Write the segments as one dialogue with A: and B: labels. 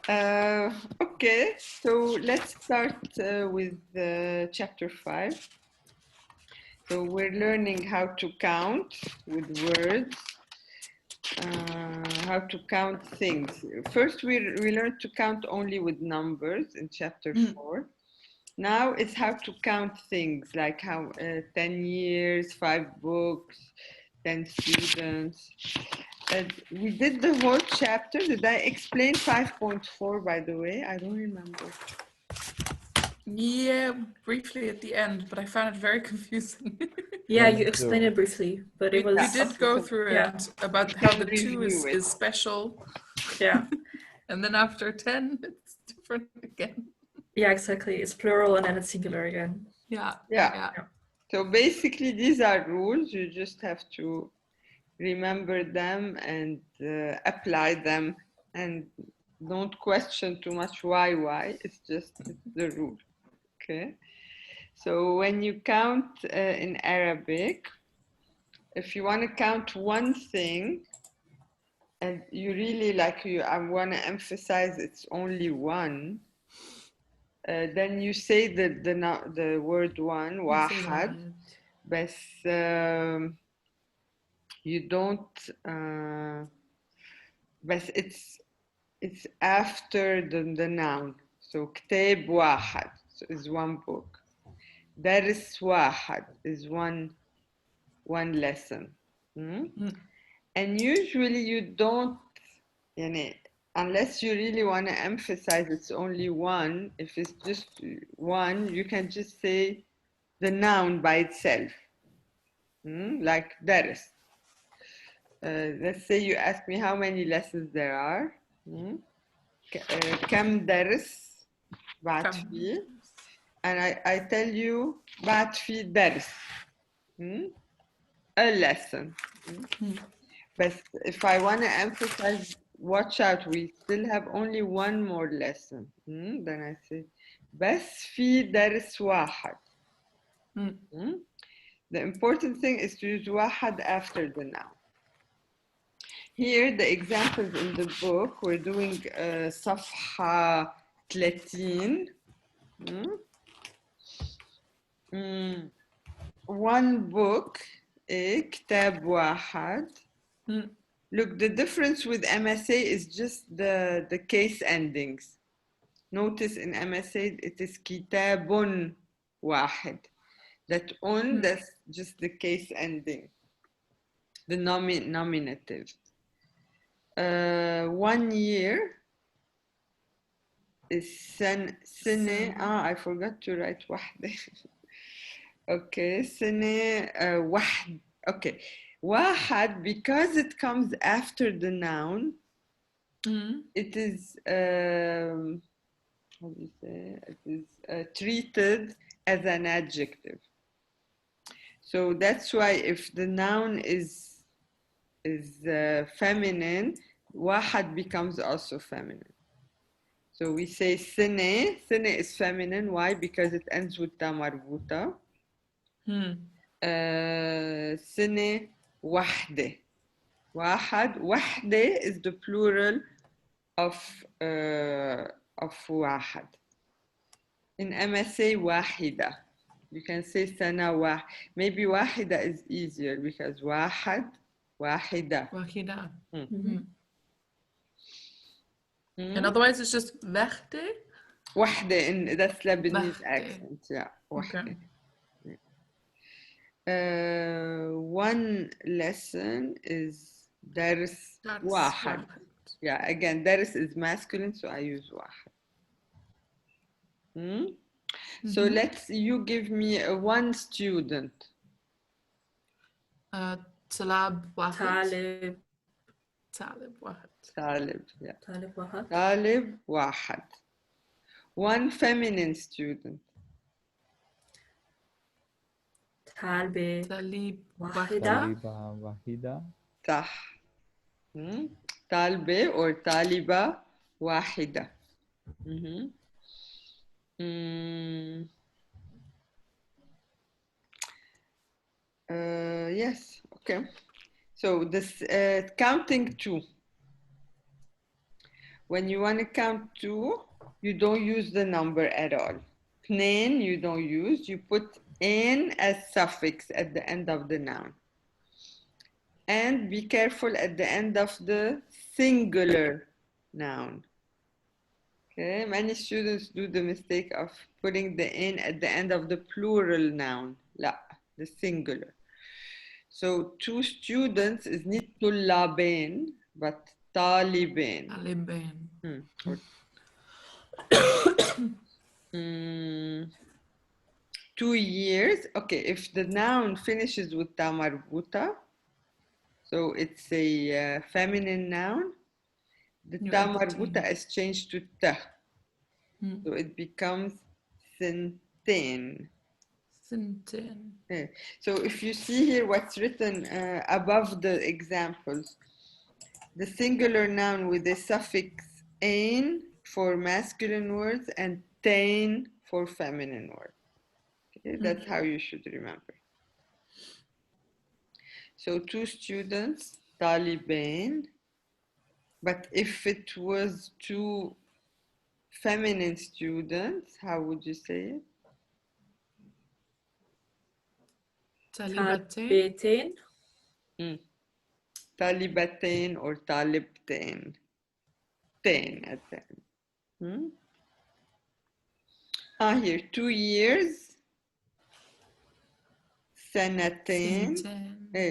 A: Okay, so let's start with chapter 5. So we're learning how to count with words, how to count things. First, we learned to count only with numbers in chapter 4. Now it's how to count things, like how 10 years, 5 books, 10 students. We did the whole chapter. Did I explain 5.4, by the way? I don't remember.
B: Yeah, briefly at the end, but I found it very confusing.
C: Yeah, you explained it briefly, but it was...
B: We did go through it about how the 2 is special.
C: Yeah.
B: And then after 10, it's different again.
C: Yeah, exactly. It's plural and then it's singular again.
B: Yeah.
A: So basically, these are rules. You just have to remember them and apply them, and don't question too much why. It's the rule. Okay. So when you count in Arabic, if you want to count one thing, and you really I want to emphasize it's only one, then you say the word one, واحد, بس you don't, بس it's after the noun. So كتاب واحد is one book. درس واحد is one lesson. And usually you don't, unless you really want to emphasize it's only one, if it's just one, you can just say the noun by itself, like درس. Let's say you ask me how many lessons there are. كم درس بعد فيه, and I tell you بعد فيه درس, a lesson. But if I want to emphasize, watch out, we still have only one more lesson. Then I say بس في درس واحد. The important thing is to use واحد after the noun. Here, the examples in the book, we're doing صفحة 30. One book, كتاب واحد. Look, the difference with MSA is just the case endings. Notice in MSA it is كتاب واحد. That that's just the case ending, the nominative. 1 year is سنة. I forgot to write واحدة. Okay, سنة واحد. Okay, واحد, because it comes after the noun, it is how do you say? It is treated as an adjective. So that's why if the noun is feminine, واحد becomes also feminine. So we say سنة. سنة is feminine. Why? Because it ends with ta marbuta. سنة واحدة. واحد. واحدة is the plural of واحد. In MSA واحدة. You can say سنة واحد. Maybe واحدة is easier because واحد, واحدة.
B: واحدة. And otherwise it's just وحدة.
A: واحدة, in that's Lebanese accent. Yeah, واحدة. Okay. One lesson is درس واحد. Yeah, again, درس is masculine, so I use واحد. So you give me one student.
B: طلاب واحد.
C: طالب واحد.
A: طالب, yeah.
C: طالب واحد.
A: طالب واحد. One feminine student.
C: طالبة واحدة.
D: واحدة.
A: صح. طالبة or طالبة واحدة. Yes, okay. So this counting 2. when you want to count 2, you don't use the number at all. Plain, you don't use. You put in as suffix at the end of the noun. And be careful at the end of the singular noun. Okay, many students do the mistake of putting the in at the end of the plural noun. لا, the singular. So 2 students is not طلابين, but طالبين.
B: طالبين.
A: Or 2 years. Okay, if the noun finishes with ta marbuta, so it's a feminine noun, the ta marbuta is changed to ta. So it becomes سنتين. Okay. So if you see here what's written above the examples, the singular noun with the suffix ain for masculine words and tain for feminine words. Okay, that's how you should remember. So 2 students, طالبين, but if it was 2 feminine students, how would you say it?
C: طالبتين.
A: طالبتين or طالبتين. Tain at the end. Here, 2 years. سنتين.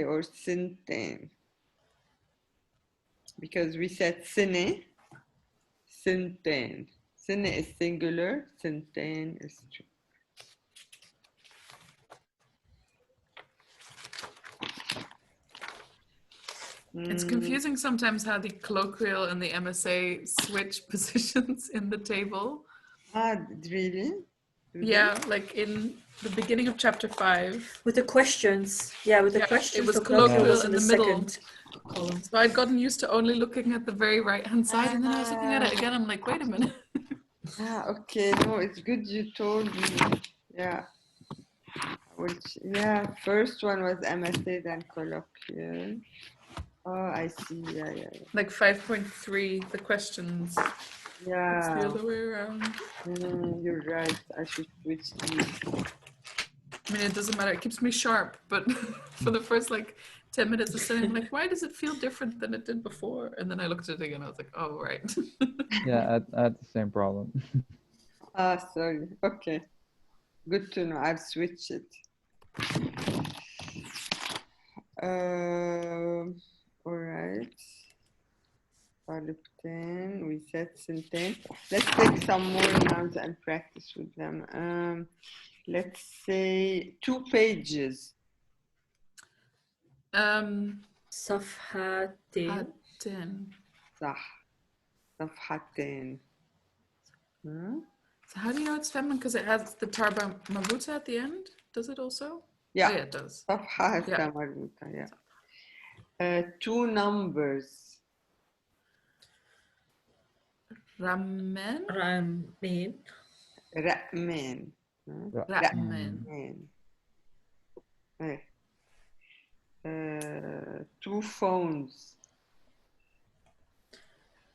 A: Or سنتين. Because we said سنة, سنتين. سنة is singular, سنتين is 2.
B: It's confusing sometimes how the colloquial and the MSA switch positions in the table.
A: Really?
B: Yeah, like in the beginning of chapter 5.
C: With the questions. Yeah, with the questions.
B: It was
C: the
B: colloquial
C: was
B: in the middle
C: second column.
B: So I'd gotten used to only looking at the very right-hand side, and then I was looking at it again. I'm like, wait a minute.
A: Okay. No, it's good you told me. Yeah. Yeah, first one was MSA, then colloquial. Oh, I see. Yeah.
B: Like 5.3, the questions.
A: Yeah.
B: It's the other way around.
A: You're right. I should switch these.
B: I mean, it doesn't matter. It keeps me sharp, but for the first like 10 minutes of studying, I'm like, why does it feel different than it did before? And then I looked at it again. I was like, oh, right.
D: Yeah, I had the same problem.
A: Sorry. Okay. Good to know. I've switched it. All right. طالبتين. We said سنتين. Let's take some more nouns and practice with them. Let's say 2 pages.
C: صفحتين.
A: صح. صفحتين.
B: So how do you know it's feminine? Because it has the tarba marbuta at the end? Does it also?
A: Yeah.
B: Oh, yeah, it does.
A: صفحة مربوطة. Yeah. 2 numbers.
B: Ramen.
C: رامين.
A: رقمين.
B: Ramen.
A: 2 phones.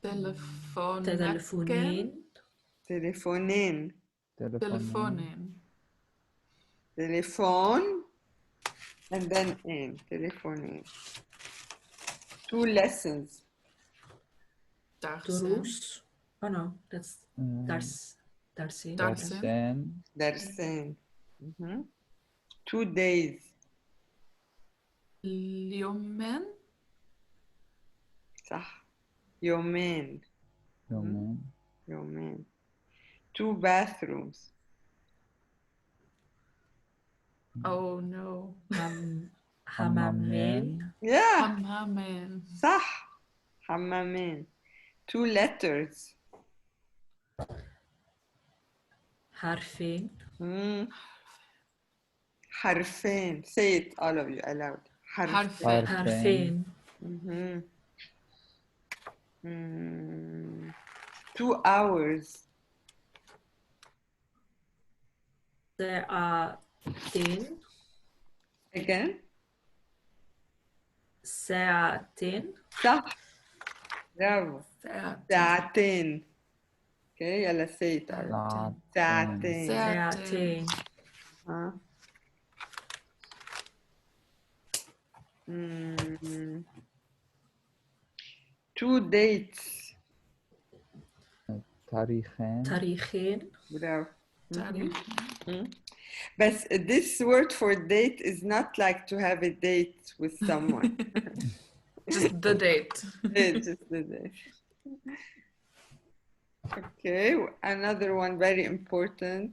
C: تلفونين.
A: تليفونين. Telephone and then in. Telephone. 2 lessons.
C: دروس. Oh no, that's درسين.
A: درسين. 2 days.
B: اليومين.
A: صح. يومين. يومين. 2 bathrooms.
B: Oh no.
C: حمامين.
A: Yeah.
B: حمامين.
A: صح. حمامين. 2 letters.
C: حرفين.
A: حرفين. Say it all of you aloud.
C: حرفين.
A: 2 hours.
C: ساعتين.
A: Again.
C: ساعتين.
A: صح. برافو.
B: ساعتين.
A: ساعتين. Okay, يلا say it out.
D: ساعتين.
A: ساعتين.
C: ساعتين.
A: Two dates.
D: تاريخين.
C: تاريخين.
A: برافو.
B: تاريخ.
A: But this word for date is not like to have a date with someone.
B: Just the date.
A: It's just the date. Okay, another one very important,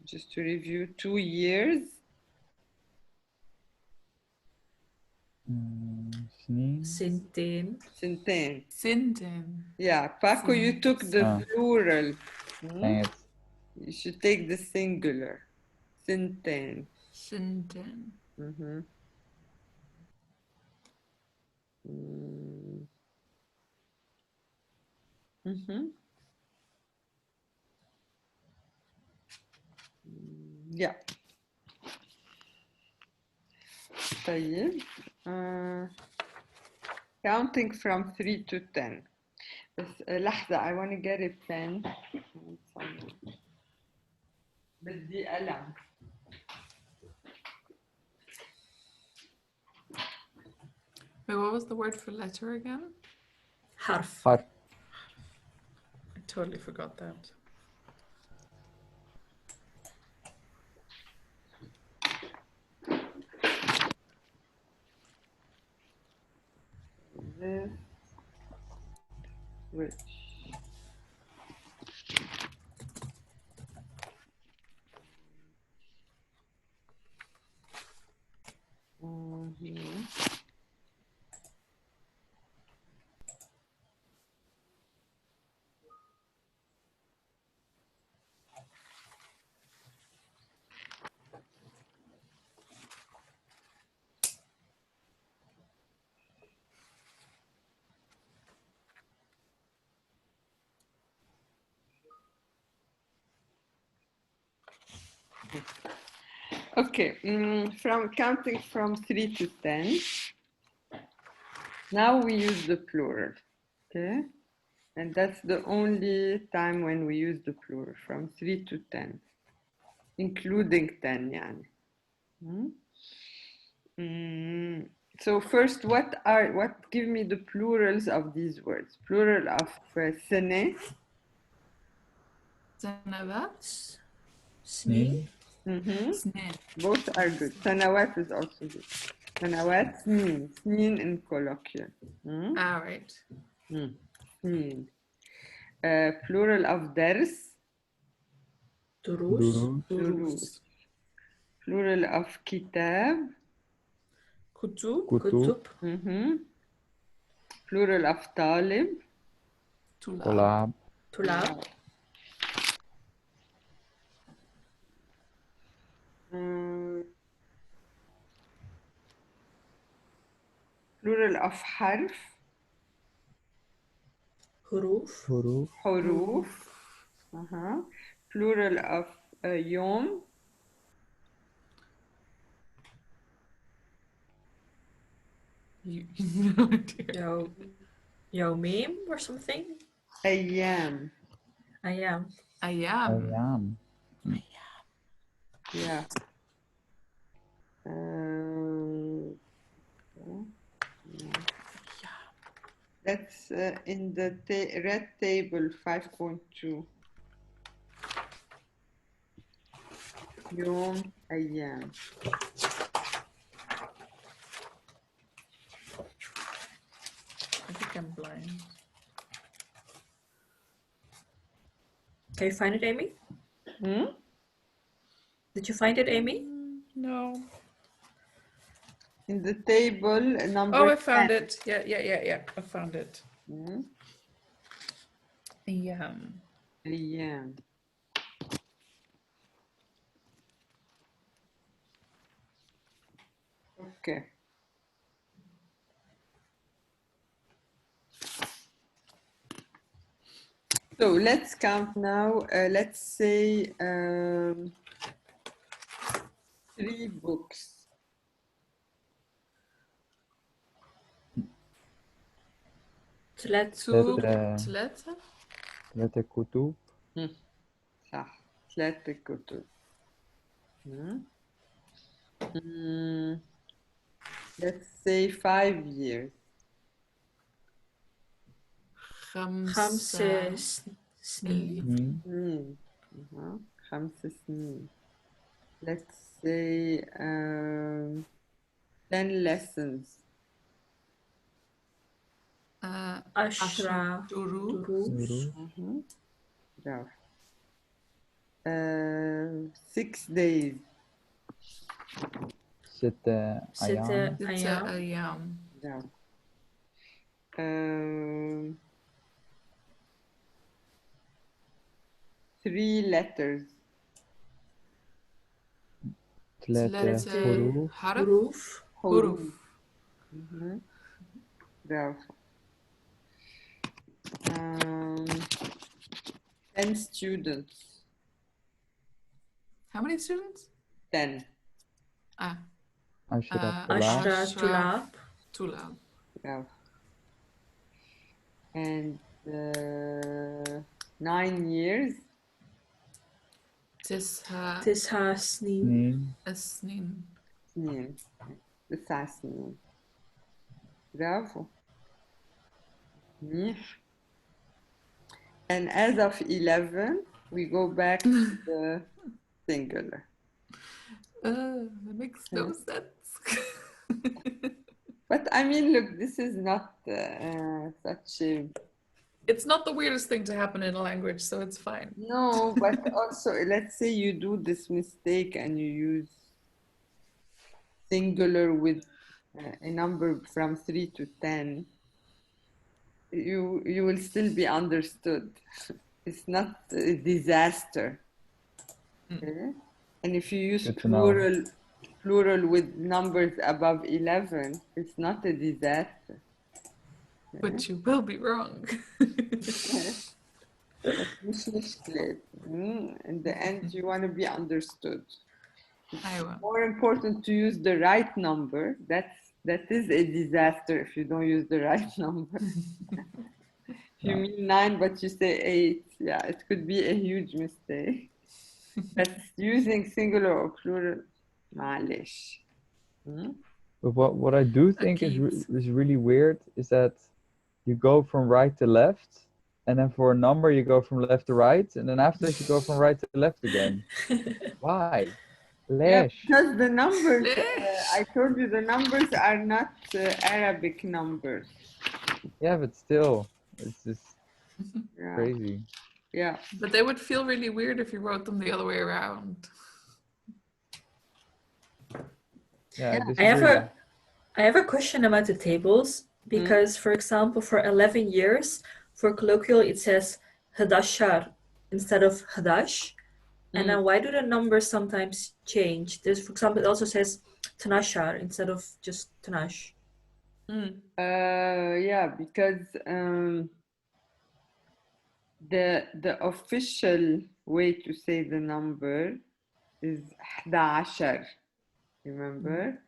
A: just to review, 2 years.
D: سنين.
C: سنتين.
A: سنتين.
B: Sintin.
A: Yeah, Paco, you took the plural.
D: Dang it.
A: You should take the singular. Sintin.
B: Sintin.
A: Yeah. طيب. Counting from 3 to 10. بس لحظة, I want to get a pen. بدي قلم.
B: Wait, what was the word for letter again?
C: حرف.
D: حرف.
B: I totally forgot that.
A: This, which. Okay, from counting from 3 to 10. Now we use the plural, okay? And that's the only time when we use the plural, from 3 to 10, including 10, يعني. So first, give me the plurals of these words. Plural of سنة.
B: سنوات.
C: سنين.
B: سنين.
A: Both are good. سنوات is also good. سنوات, سنين. سنين in colloquial.
B: All right.
A: سنين. Plural of درس.
C: دروس.
A: دروس. Plural of كتاب.
C: كتب.
D: كتب.
A: Plural of طالب.
B: طلاب.
C: طلاب.
A: Plural of حرف.
C: حروف.
A: حروف. Plural of يوم.
C: يومين or something.
A: أيام.
C: أيام.
D: أيام.
A: Yeah. That's in the red table 5.2. يوم أيام.
B: I think I'm blind.
C: Can you find it, Amy? Did you find it, Amy?
B: No.
A: In the table number.
B: Oh, I found it. Yeah. I found it.
A: أيام. Okay. So let's count now. Let's say 3 books.
B: ثلاثة.
D: ثلاثة كتب.
A: صح 3 كتب. Let's say 5 years.
B: خمسة
C: سنين.
D: سنين.
A: 5 سنين. Let's say 10 lessons.
C: 10
B: دروس.
C: دروس.
A: برافو. 6 days.
D: 6 أيام.
C: 6
B: ستة
C: أيام.
B: أيام.
A: برافو. 3 letters.
D: 3 حروف.
C: حروف.
B: حروف.
A: برافو. 10 students.
B: How many students?
A: 10.
D: 10
C: 10
D: طلاب.
B: طلاب.
A: Bravo. And 9 years.
B: تسع
C: سنين.
B: سنين.
A: 9 سنين. برافو. منيح. And as of 11, we go back to the singular.
B: That makes no sense.
A: But I mean, look, this is not such a...
B: It's not the weirdest thing to happen in a language, so it's fine.
A: No, but also, let's say you do this mistake and you use singular with a number from 3 to 10, you will still be understood. It's not a disaster. Okay? And if you use plural with numbers above 11, it's not a disaster.
B: But you will be wrong.
A: مش مشكلة. In the end, you want to be understood. It's more important to use the right number. That is a disaster if you don't use the right number. If you mean 9 but you say 8, yeah, it could be a huge mistake. But using singular or plural, معلش.
D: But what I do think is really weird is that you go from right to left, and then for a number you go from left to right, and then after you go from right to left again. Why?
A: Yeah, because the numbers, I told you the numbers are not Arabic numbers.
D: Yeah, but still, it's just crazy.
A: Yeah.
B: But they would feel really weird if you wrote them the other way around.
D: Yeah,
C: I have a question about the tables, because for example, for 11 years, for colloquial, it says 11 instead of 11. And then why do the numbers sometimes change? This, for example, it also says 12 instead of just 12.
A: Yeah, because the official way to say the number is 11. Remember?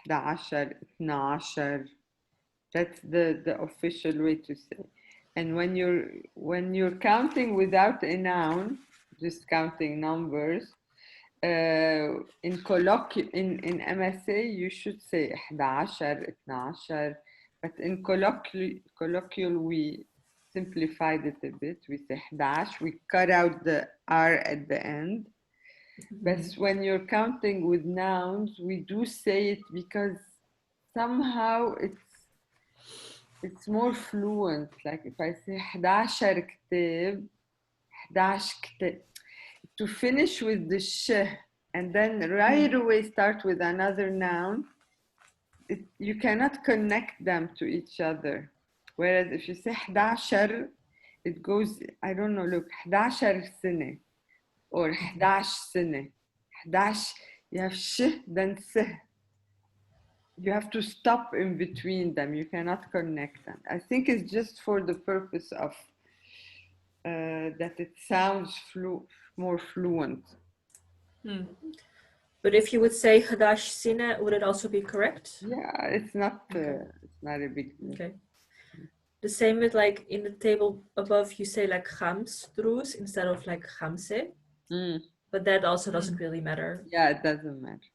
A: 11, 12. That's the official way to say. And when you're counting without a noun, just counting numbers, in MSA you should say 11, 12. But in colloquial we simplified it a bit. We say 11. We cut out the R at the end. But when you're counting with nouns, we do say it because somehow it's more fluent. Like if I say 11 كتاب, 11 كتاب, to finish with the sh and then right away start with another noun, you cannot connect them to each other. Whereas if you say 11, it goes, I don't know, look, 11 سنة or 11 سنة. 11, you have sh, then s. You have to stop in between them. You cannot connect them. I think it's just for the purpose of that it sounds more fluent.
C: But if you would say 11 سنة, would it also be correct?
A: Yeah, it's not a big deal.
C: Okay. The same with like in the table above, you say like khams drus instead of like khamse. But that also doesn't really matter.
A: Yeah, it doesn't matter.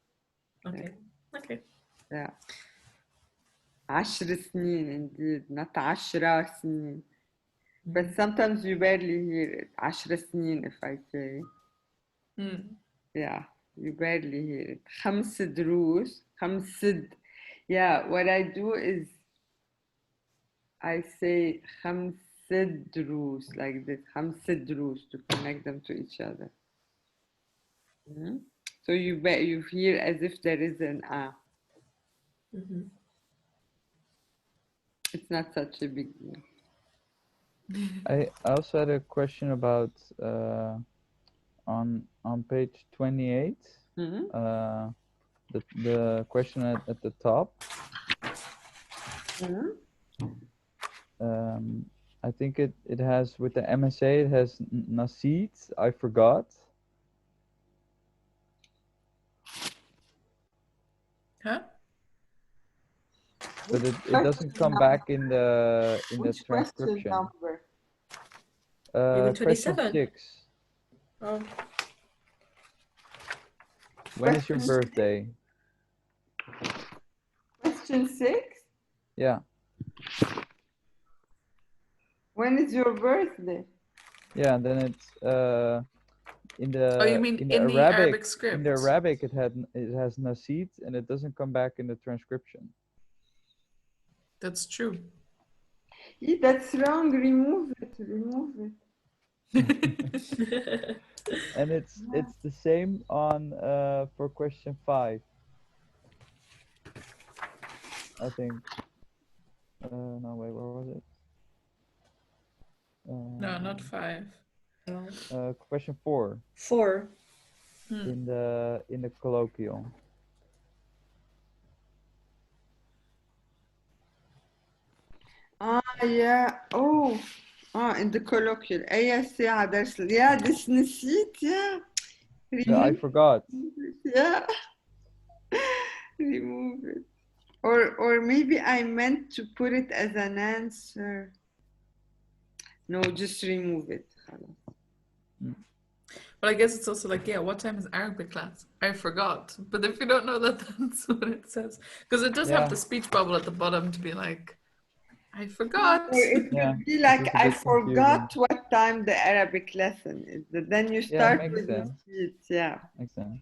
C: Okay. Okay.
A: Yeah. 10 سنين indeed, not 10 سنين. But sometimes you barely hear it. 10 سنين if I say. Yeah, you barely hear it. 5 دروس. 5. Yeah, what I do is I say 5 دروس like this. 5 دروس to connect them to each other. So you hear as if there is an a. It's not such a big deal.
D: I also had a question about on page 28. The question at the top. I think it has with the MSA it has nasid. I forgot.
B: Huh?
D: But it doesn't come back in the transcription.
A: Number?
C: Maybe
D: Question
C: 27.
D: 6.
C: Oh.
D: When is your birthday?
A: Question 6?
D: Yeah.
A: When is your birthday?
D: Yeah, and then it's in the
B: Oh, you mean in the Arabic script?
D: In the Arabic, it has nasid, and it doesn't come back in the transcription.
B: That's true.
A: Yeah, that's wrong. Remove it. Remove it.
D: And it's the same on for question 5. I think. No, wait, where was it?
B: No, not 5.
D: Question 4.
C: 4.
D: In the colloquial.
A: Yeah. Oh. In the colloquial. Yes, yeah, this نسيت, yeah.
D: No, I forgot.
A: Yeah. Remove it. Or maybe I meant to put it as an answer. No, just remove it.
B: But I guess it's also like, yeah, what time is Arabic class? I forgot. But if you don't know that, that's what it says. Because it does have the speech bubble at the bottom to be like, I forgot.
A: Or it could be like, I forgot what time the Arabic lesson is. But then you start with the speech. Yeah.
D: Makes sense.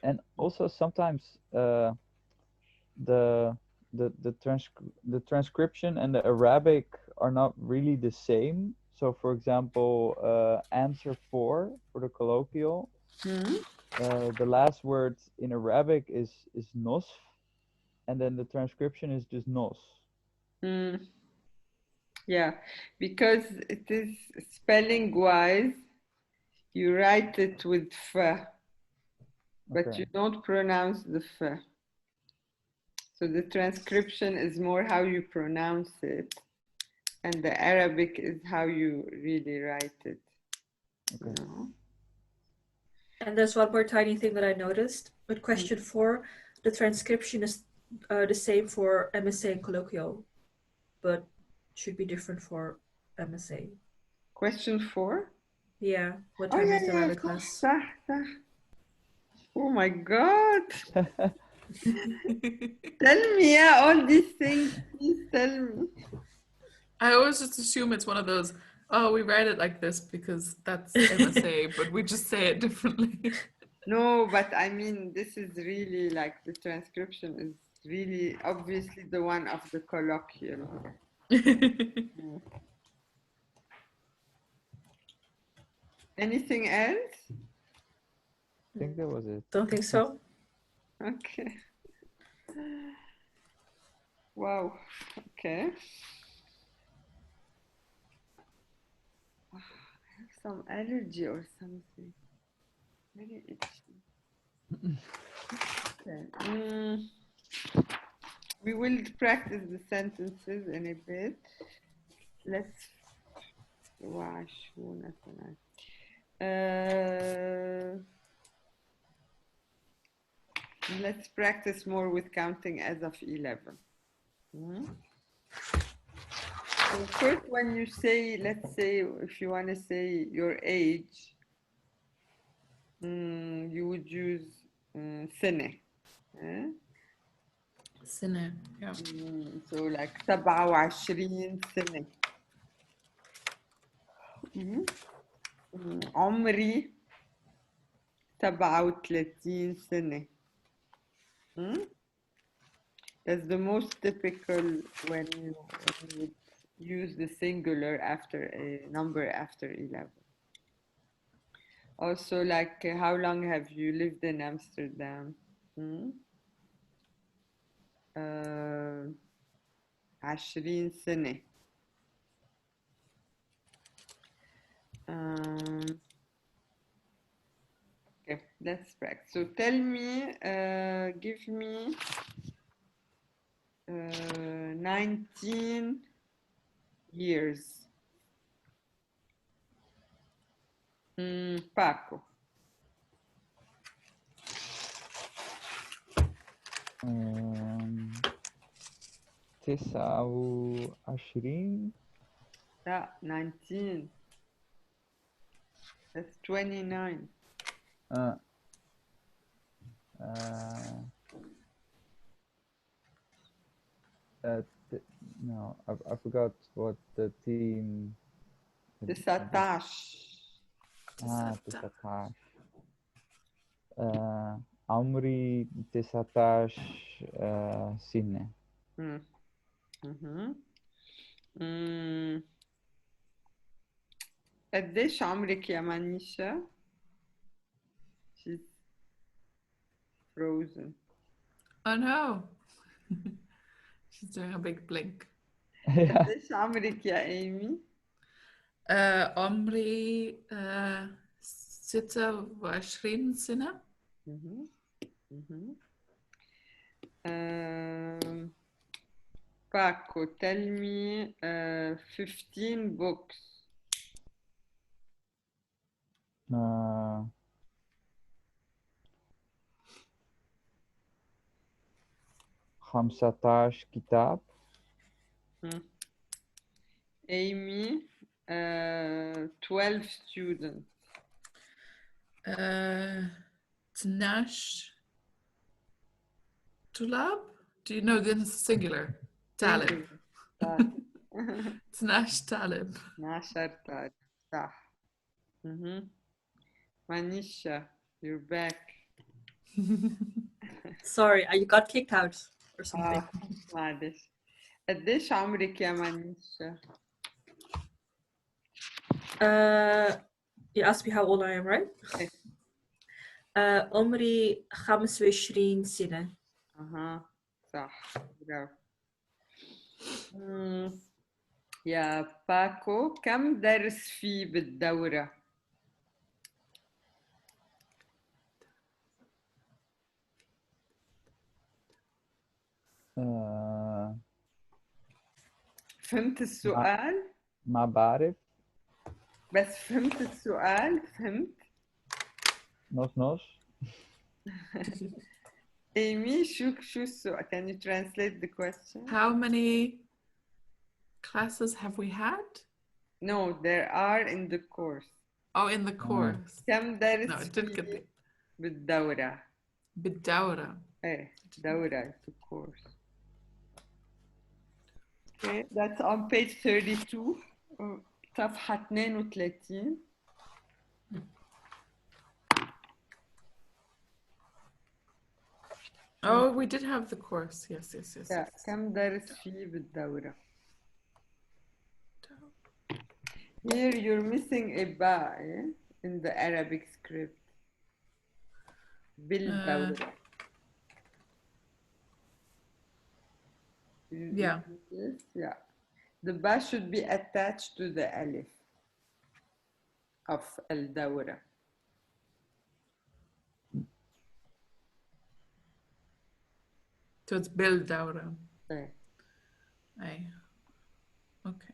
D: And also sometimes the transcription and the Arabic are not really the same. So for example, answer 4 for the colloquial, the last word in Arabic is nosf, and then the transcription is just nos.
A: Yeah, because it is spelling wise, you write it with f, but you don't pronounce the f. So the transcription is more how you pronounce it, and the Arabic is how you really write it.
D: Okay.
A: You know?
C: And there's one more tiny thing that I noticed. With question 4, the transcription is the same for MSA and colloquial, but should be different for MSA.
A: Question 4?
C: Yeah. What time is the Arabic class?
A: صح. Oh my God. Tell me, all these things. Please tell me.
B: I always just assume it's one of those, oh, we write it like this because that's MSA, but we just say it differently.
A: No, but I mean, this is really like the transcription is really obviously the one of the colloquial. Anything else?
D: I think that was it.
C: Don't think so.
A: Okay. Wow. Okay. I have some allergy or something. Very itchy. Okay. We will practice the sentences in a bit. Let's wash. Let's practice more with counting as of 11. So first, when you say, let's say, if you want to say your age, you would use سنة.
B: سنة, yeah.
A: So like 27 سنة. عمري 37 سنة. That's the most typical when you would use the singular after a number after 11. Also, like, how long have you lived in Amsterdam? 20 سنة. Okay, let's practice. So tell me, give me 19 years. Paco.
D: 29.
A: Yeah, 19. That's 29.
D: No, I forgot what the team.
A: 19.
D: 19. عمري 19 سنة.
A: قديش عمرك يا مانيشا؟ She's frozen.
B: Oh no. She's doing a big blink.
A: قديش عمرك يا إيمي؟
B: عمري 26 سنة.
A: Paco, tell me 15 books.
D: 15 كتاب.
A: Amy, 12 students.
B: 12 طلاب? Do you know the singular? طالب. 12 طالب.
A: 12 طالب. صح. Manisha, you're back.
C: Sorry, I got kicked out or something.
A: معلش. قديش عمرك يا مانيشا؟
C: You asked me how old I am, right? عمري 25 سنة.
A: صح. برافو. يا باكو، كم درس فيه بالدورة؟ فهمت السؤال؟
D: ما بعرف.
A: بس فهمت السؤال؟ فهمت؟
D: نص.
A: Amy, شو السؤال? Can you translate the question?
B: How many classes have we had?
A: No, there are in the course.
B: Oh, in the course.
A: كم درس
B: No, I didn't get
A: فيه
B: it.
A: بالدورة؟
B: بالدورة.
A: دورة, it's a course. Okay, that's on page 32. صفحة 32.
B: Oh, we did have the course. Yes.
A: Yeah, كم درس فيه بالدورة؟ Here you're missing a ba in the Arabic script. بالدورة.
B: Yeah.
A: Yes, yeah. The ba should be attached to the alif of al-dawra.
B: So it's بالدورة.
A: Okay.
B: Okay.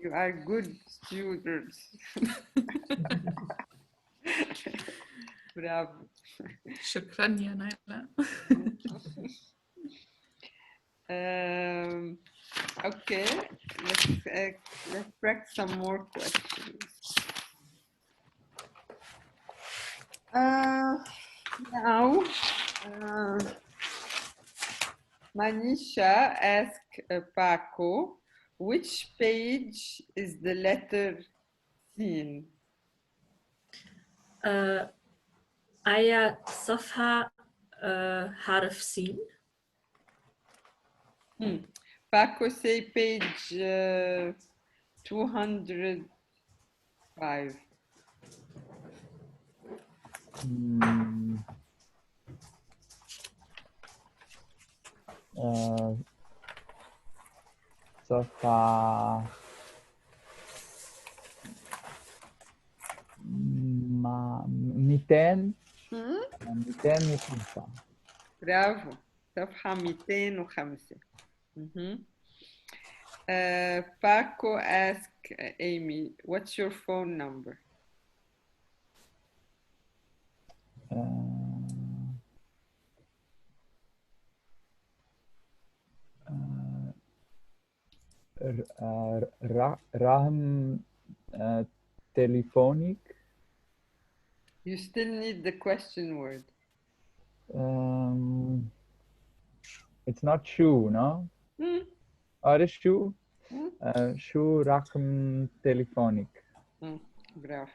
A: You are good students. Bravo.
B: شكرا يا نايلة.
A: Okay, let's practice some more questions. Now, Manisha asked Paco, which page is the letter seen?
C: أي صفحة حرف سين؟
A: Paco say page 205.
D: صفحة 200 205.
A: برافو. صفحة 205. Paco asked Amy, what's your phone number?
D: رقم تليفونك.
A: You still need the question word.
D: It's not shoe, no? Or is shoe? شو رقم تليفونك؟
A: برافو.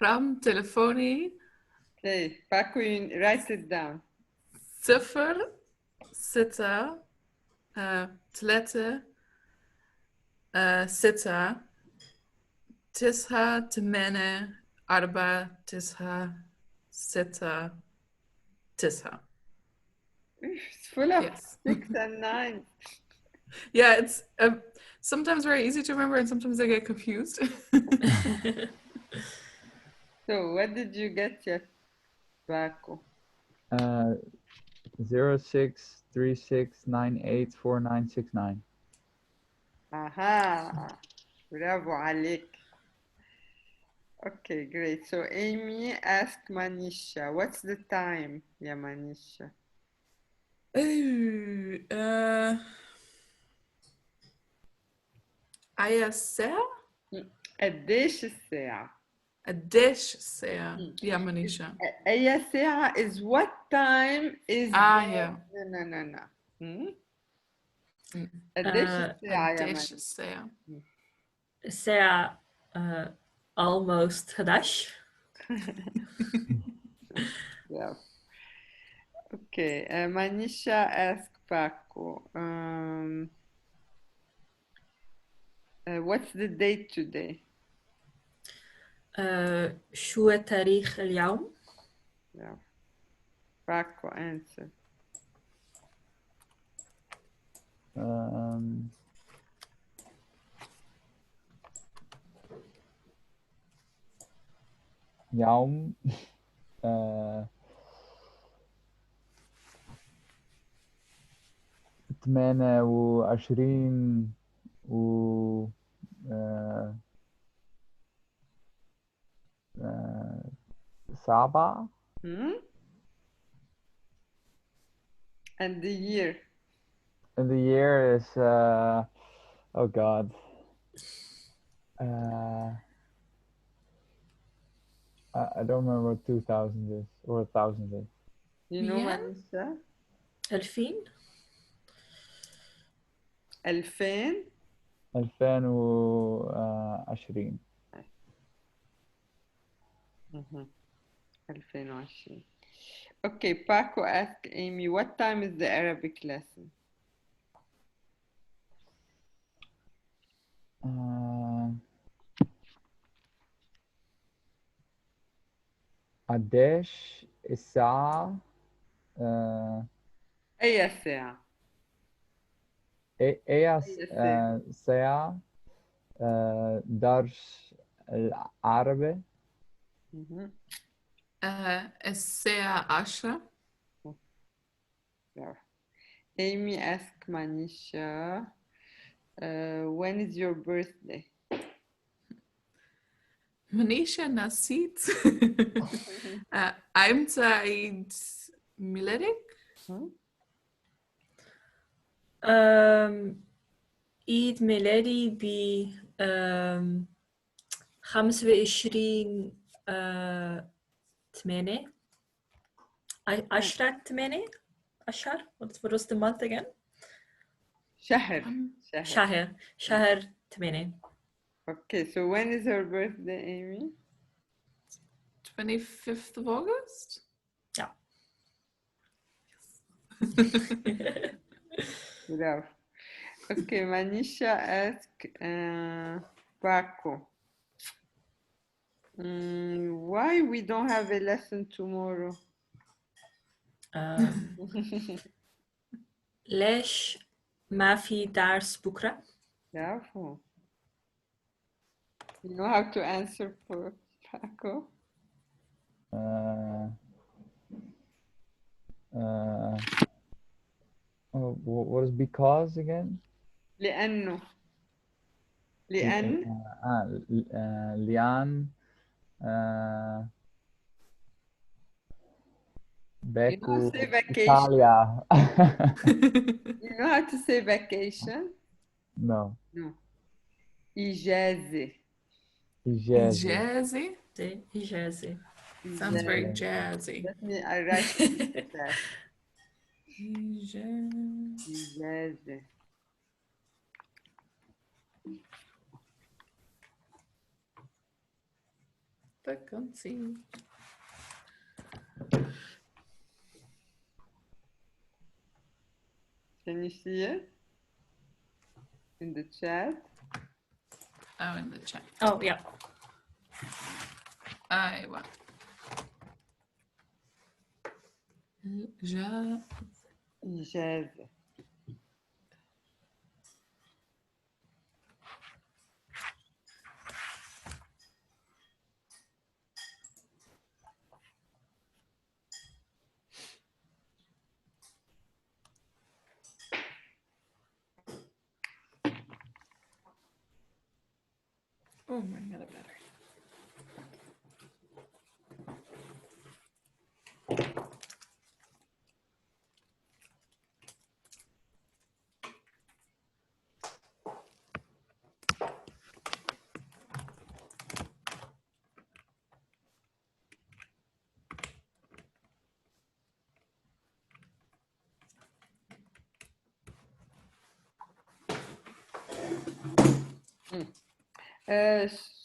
B: رقم تليفوني.
A: Okay, Paco, you write it down.
B: 0 6 3 6 9 8 4 9 6 9.
A: It's full of
B: Yes.
A: 6 and 9.
B: Yeah, it's sometimes very easy to remember and sometimes I get confused.
A: So what did you get yet, Paco?
D: 0636984969.
A: Aha, bravo عليك. Okay, great. So Amy asked Manisha, what's the time, ya Manisha?
B: أي الساعة؟
A: قديش الساعة؟
B: قديش الساعة يا منيشة؟
A: أي ساعة is what time is
B: yeah.
A: no. قديش الساعة يا
B: قديش
A: منيشة؟
B: الساعة؟
C: الساعة almost 11.
A: Yeah. Okay, Manisha asked Paco, what's the date today?
C: شو تاريخ اليوم؟
A: Yeah. Paco answer.
D: يوم 28 و 7.
A: And the year?
D: And the year is oh god. I don't remember what 2000 is or 1000 is.
A: You know,
B: Yeah.
A: Manisha?
C: 2000.
A: 2000.
D: 2020.
A: 2020. Okay, Paco asked Amy, what time is the Arabic lesson?
D: قديش الساعة؟
A: أي ساعة؟
D: أي ساعة درس العربي؟
B: الساعة 10.
A: Amy asked Manisha, when is your birthday?
B: Manisha نسيت أمتى عيد ميلادك؟
C: عيد ميلادي ب 25 8 10 8 أشهر. What was the month again?
A: شهر.
C: شهر 8.
A: Okay, so when is her birthday, Amy?
B: 25th of August?
C: Yeah.
A: Bravo. Okay, Manisha asked Paco, why we don't have a lesson tomorrow?
C: ليش ما في درس بكرة؟
A: Bravo. You know how to answer for Paco?
D: What is because again?
A: لأن
D: لأن
A: you know how to say vacation?
D: Italia.
A: You know how to say vacation?
D: No.
A: إجازة.
B: Jazzy?
C: إجازة.
B: Sounds very jazzy.
A: Let me write that. إجازة.
B: Vacancy.
A: Can you see it in the chat?
B: Oh, in the chat.
C: Oh, yeah.
B: أيوة.
A: إجازة.
B: Oh, I'm out of battery.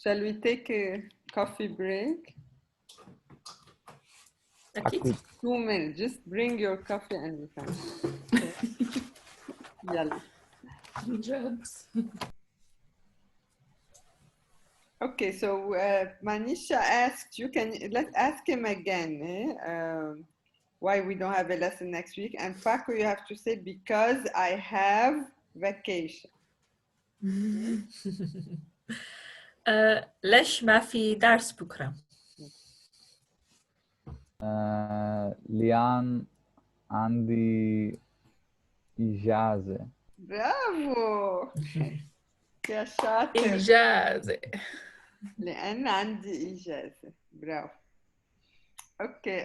A: Shall we take a coffee break?
C: أكيد.
A: 2 minutes. Just bring your coffee and we can. يلا.
B: Jobs.
A: Okay, so Manisha asked you, let's ask him again, why we don't have a lesson next week. And Paco, you have to say, because I have vacation.
C: ليش ما في درس بكرة؟
D: لأن عندي إجازة.
A: برافو يا شاطر.
B: إجازة.
A: لأن عندي إجازة. برافو. Okay,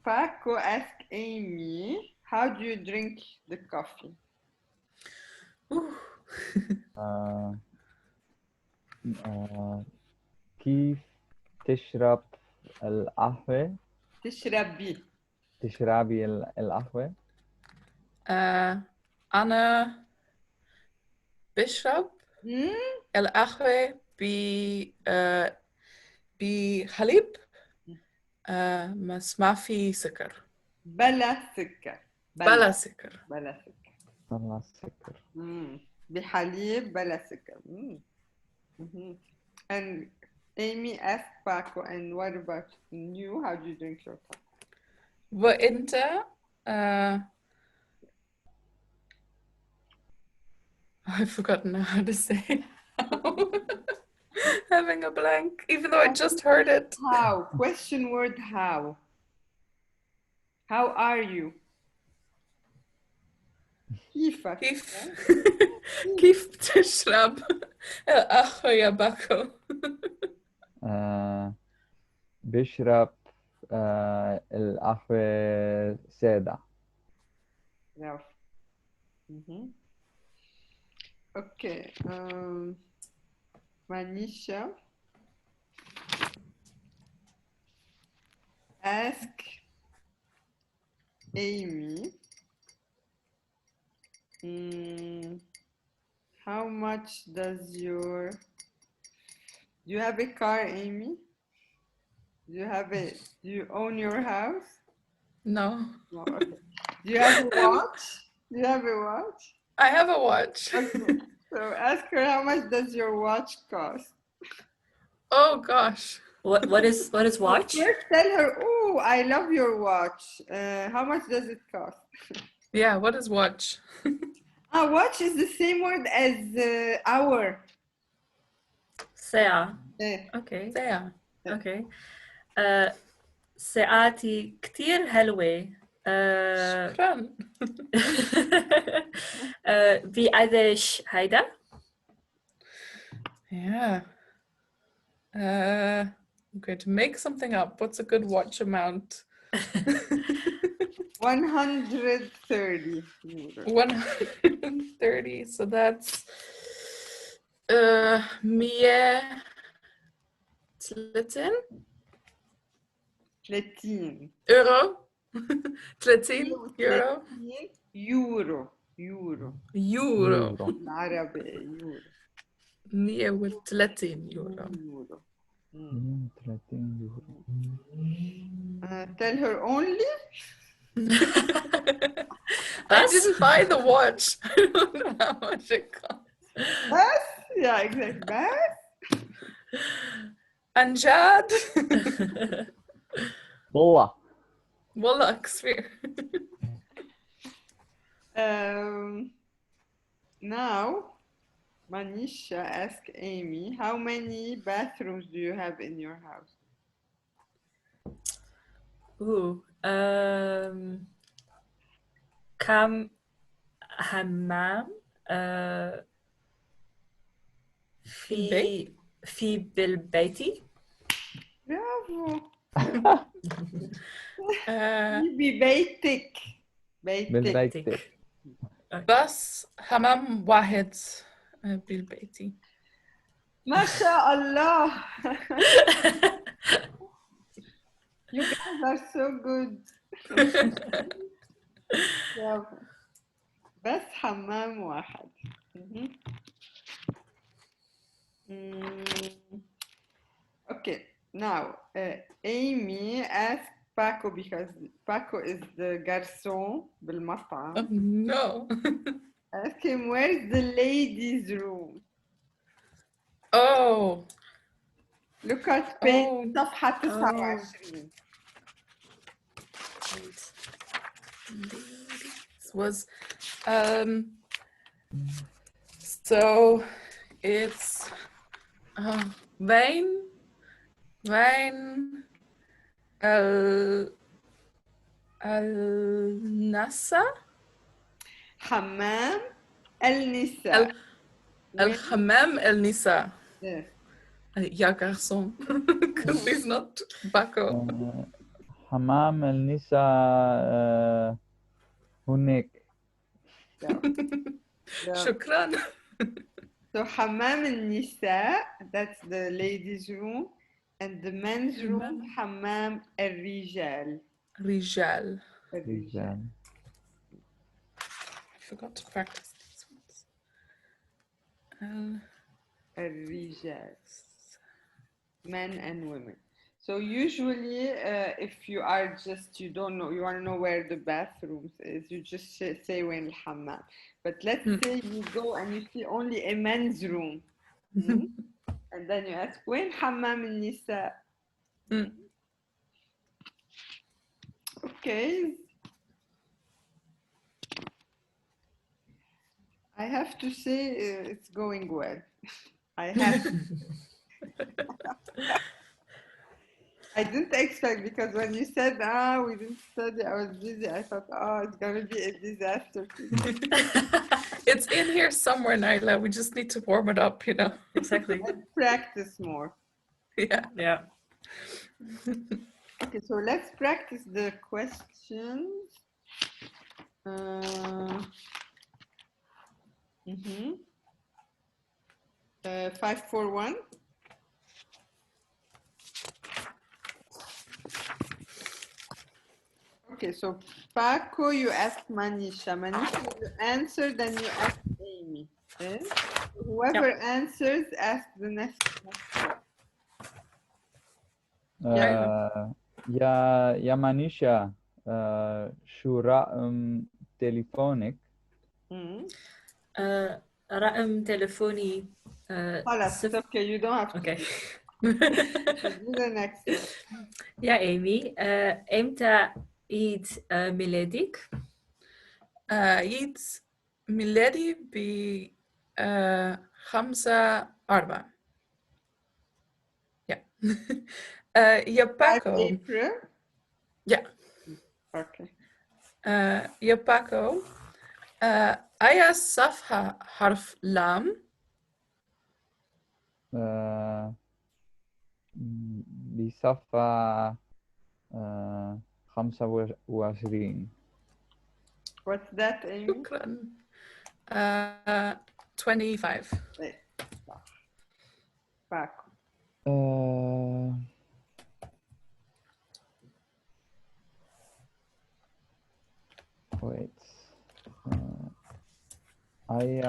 A: Paco asked Amy, how do you drink the coffee?
D: كيف تشرب القهوة؟ تشربي القهوة؟
B: أنا بشرب القهوة بحليب بس ما في سكر.
A: بلا سكر.
B: بلا سكر.
A: بلا سكر.
D: بلا سكر.
A: بحليب بلا سكر. And Amy asked Paco, and what about you? How do you drink your coffee?
B: وأنت I've forgotten how to say having a blank, even though I just heard it.
A: How? Question word how. How are you? كيفك؟
B: كيف كيف بتشرب الأخ يا باكو؟
D: بشرب القهوة سادة.
A: برافو. اوكي. Manisha, ask Amy, how much does do you have a car, Amy? Do you own your house?
B: No.
A: No, okay. Do you have a watch? Do you have a watch?
B: I have a watch.
A: Okay. So ask her, how much does your watch cost?
B: Oh gosh.
C: What is watch?
A: First tell her, oh, I love your watch. How much does it cost?
B: Yeah, what is watch?
A: Watch is the same word as hour.
C: ساعة.
A: Yeah.
C: Okay.
B: ساعة.
C: Okay. ساعاتي كتير حلوة.
B: شكرا.
C: بقديش هيدا؟
B: Yeah. Okay, to make something up, what's a good watch amount?
A: 130 euros.
B: 130, so that's 130
A: 30
B: euro. 30 euro.
A: يورو العربي يورو
B: 130 يورو.
D: 130 يورو.
A: Tell her only.
B: I didn't buy the watch. I don't know how much it costs.
A: بس yeah, exactly. بس
B: Anjad.
D: والله
B: Aksphere.
A: Now Manisha asked Amy, how many bathrooms do you have in your house?
C: كم حمام في بالبيت؟
A: برافو.
D: ببيتك.
B: بس حمام واحد بالبيتي.
A: ما شاء الله. You guys are so good. برافو. بس حمام واحد. Okay, now Amy asked Paco, because Paco is the garçon بالمطعم.
B: No.
A: Ask him, where is the ladies' room?
B: Oh.
A: Look at page صفحة 29.
B: This was so it's وين النساء
A: حمام النساء.
B: الحمام النساء.
A: Yes.
B: يا garçon. Because he's not Baco.
D: حمام النساء هناك.
B: شكرا.
A: So حمام النساء, that's the ladies' room, and the men's room حمام الرجال.
B: رجال.
D: رجال.
B: I forgot to practice these ones.
A: الرجال. Men and women. So usually if you are just, you don't know, you want to know where the bathrooms is, you just say وين الحمام. But let's say you go and you see only a men's room. And then you ask وين حمام النساء? Okay. I have to say it's going well. I have. I didn't expect, because when you said, we didn't study, I was busy, I thought, it's going to be a disaster.
B: It's in here somewhere, Naila. We just need to warm it up, you know.
C: Exactly.
A: Let's practice more.
C: Yeah.
A: Okay, so let's practice the questions. 541. Okay, so Paco, you asked Manisha. Manisha, you answer, then you ask Amy. Okay? Whoever answers, ask the next question.
D: يا مانيشا شو رقم تليفونك؟
C: رقم تليفوني
A: خلاص, it's okay, you don't have to.
C: Okay.
A: Do the next one.
C: يا إيمي إمتى عيد ميلادك؟
B: عيد ميلادي ب 5/4. Yeah. يا
A: 5
B: باكو.
A: April?
B: Yeah.
A: Okay.
B: يا باكو أي صفحة حرف لام؟
D: بصفحة 25.
A: What's that, Amy?
B: شكرا. 25.
A: Paco.
D: Wait. أي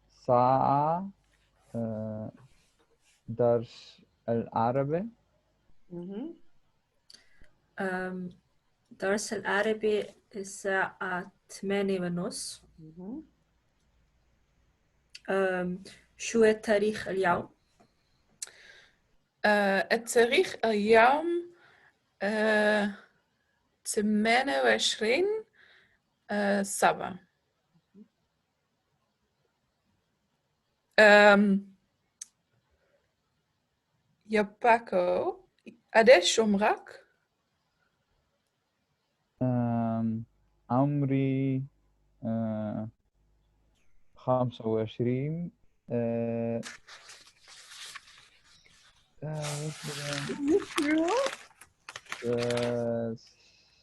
D: ساعة درس العربي؟
C: درس العربي الساعة 8:30. شو التاريخ اليوم؟
B: التاريخ اليوم 28/7. يا باكو قديش عمرك؟
D: عمري 25.
A: Is it true?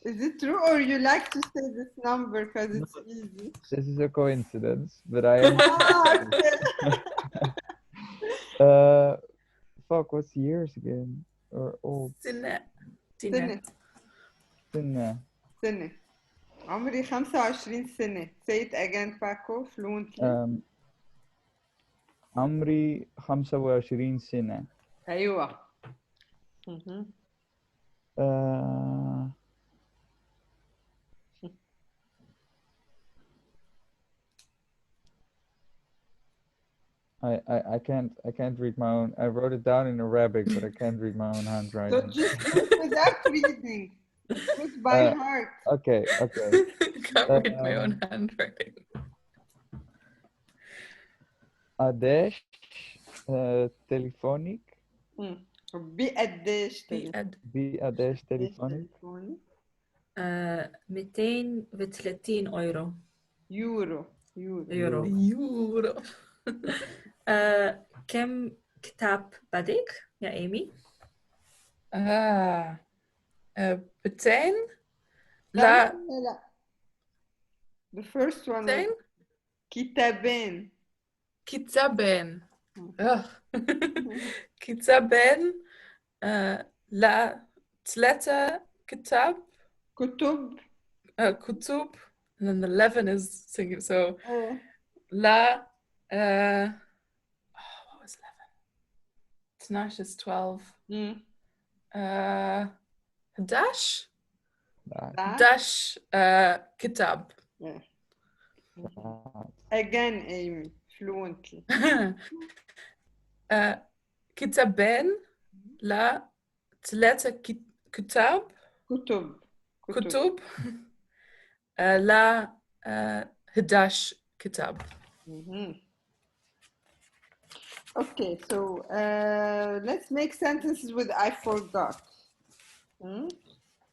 A: Is it true, or you like to say this number because it's easy?
D: This is a coincidence, but I am. Fuck, what's years again? Or old?
A: سنة. عمري 25 سنة. Say it again, Paco, fluently.
D: عمري 25 سنة.
A: أيوة.
D: I can't read my own. I wrote it down in Arabic, but I can't read my own handwriting.
A: So just do it without reading. Do it by heart.
D: Okay.
B: Can't read my own handwriting.
D: قديش تليفونك؟
A: بقديش
D: تليفونك؟
C: 230 يورو.
B: يورو.
C: كم كتاب بدك يا إيمي؟
B: 200.
A: لا. The first one was
B: 200.
A: كتابين.
B: كتابين. لا 3 كتاب. كتب. And then the 11 is singular. So لا what was 11? Tanash is 12. 11 كتاب.
A: Again, Amy, fluently.
B: كتابين لا 3 كتاب. كتب. لا 11 كتاب.
A: Okay, so let's make sentences with I forgot.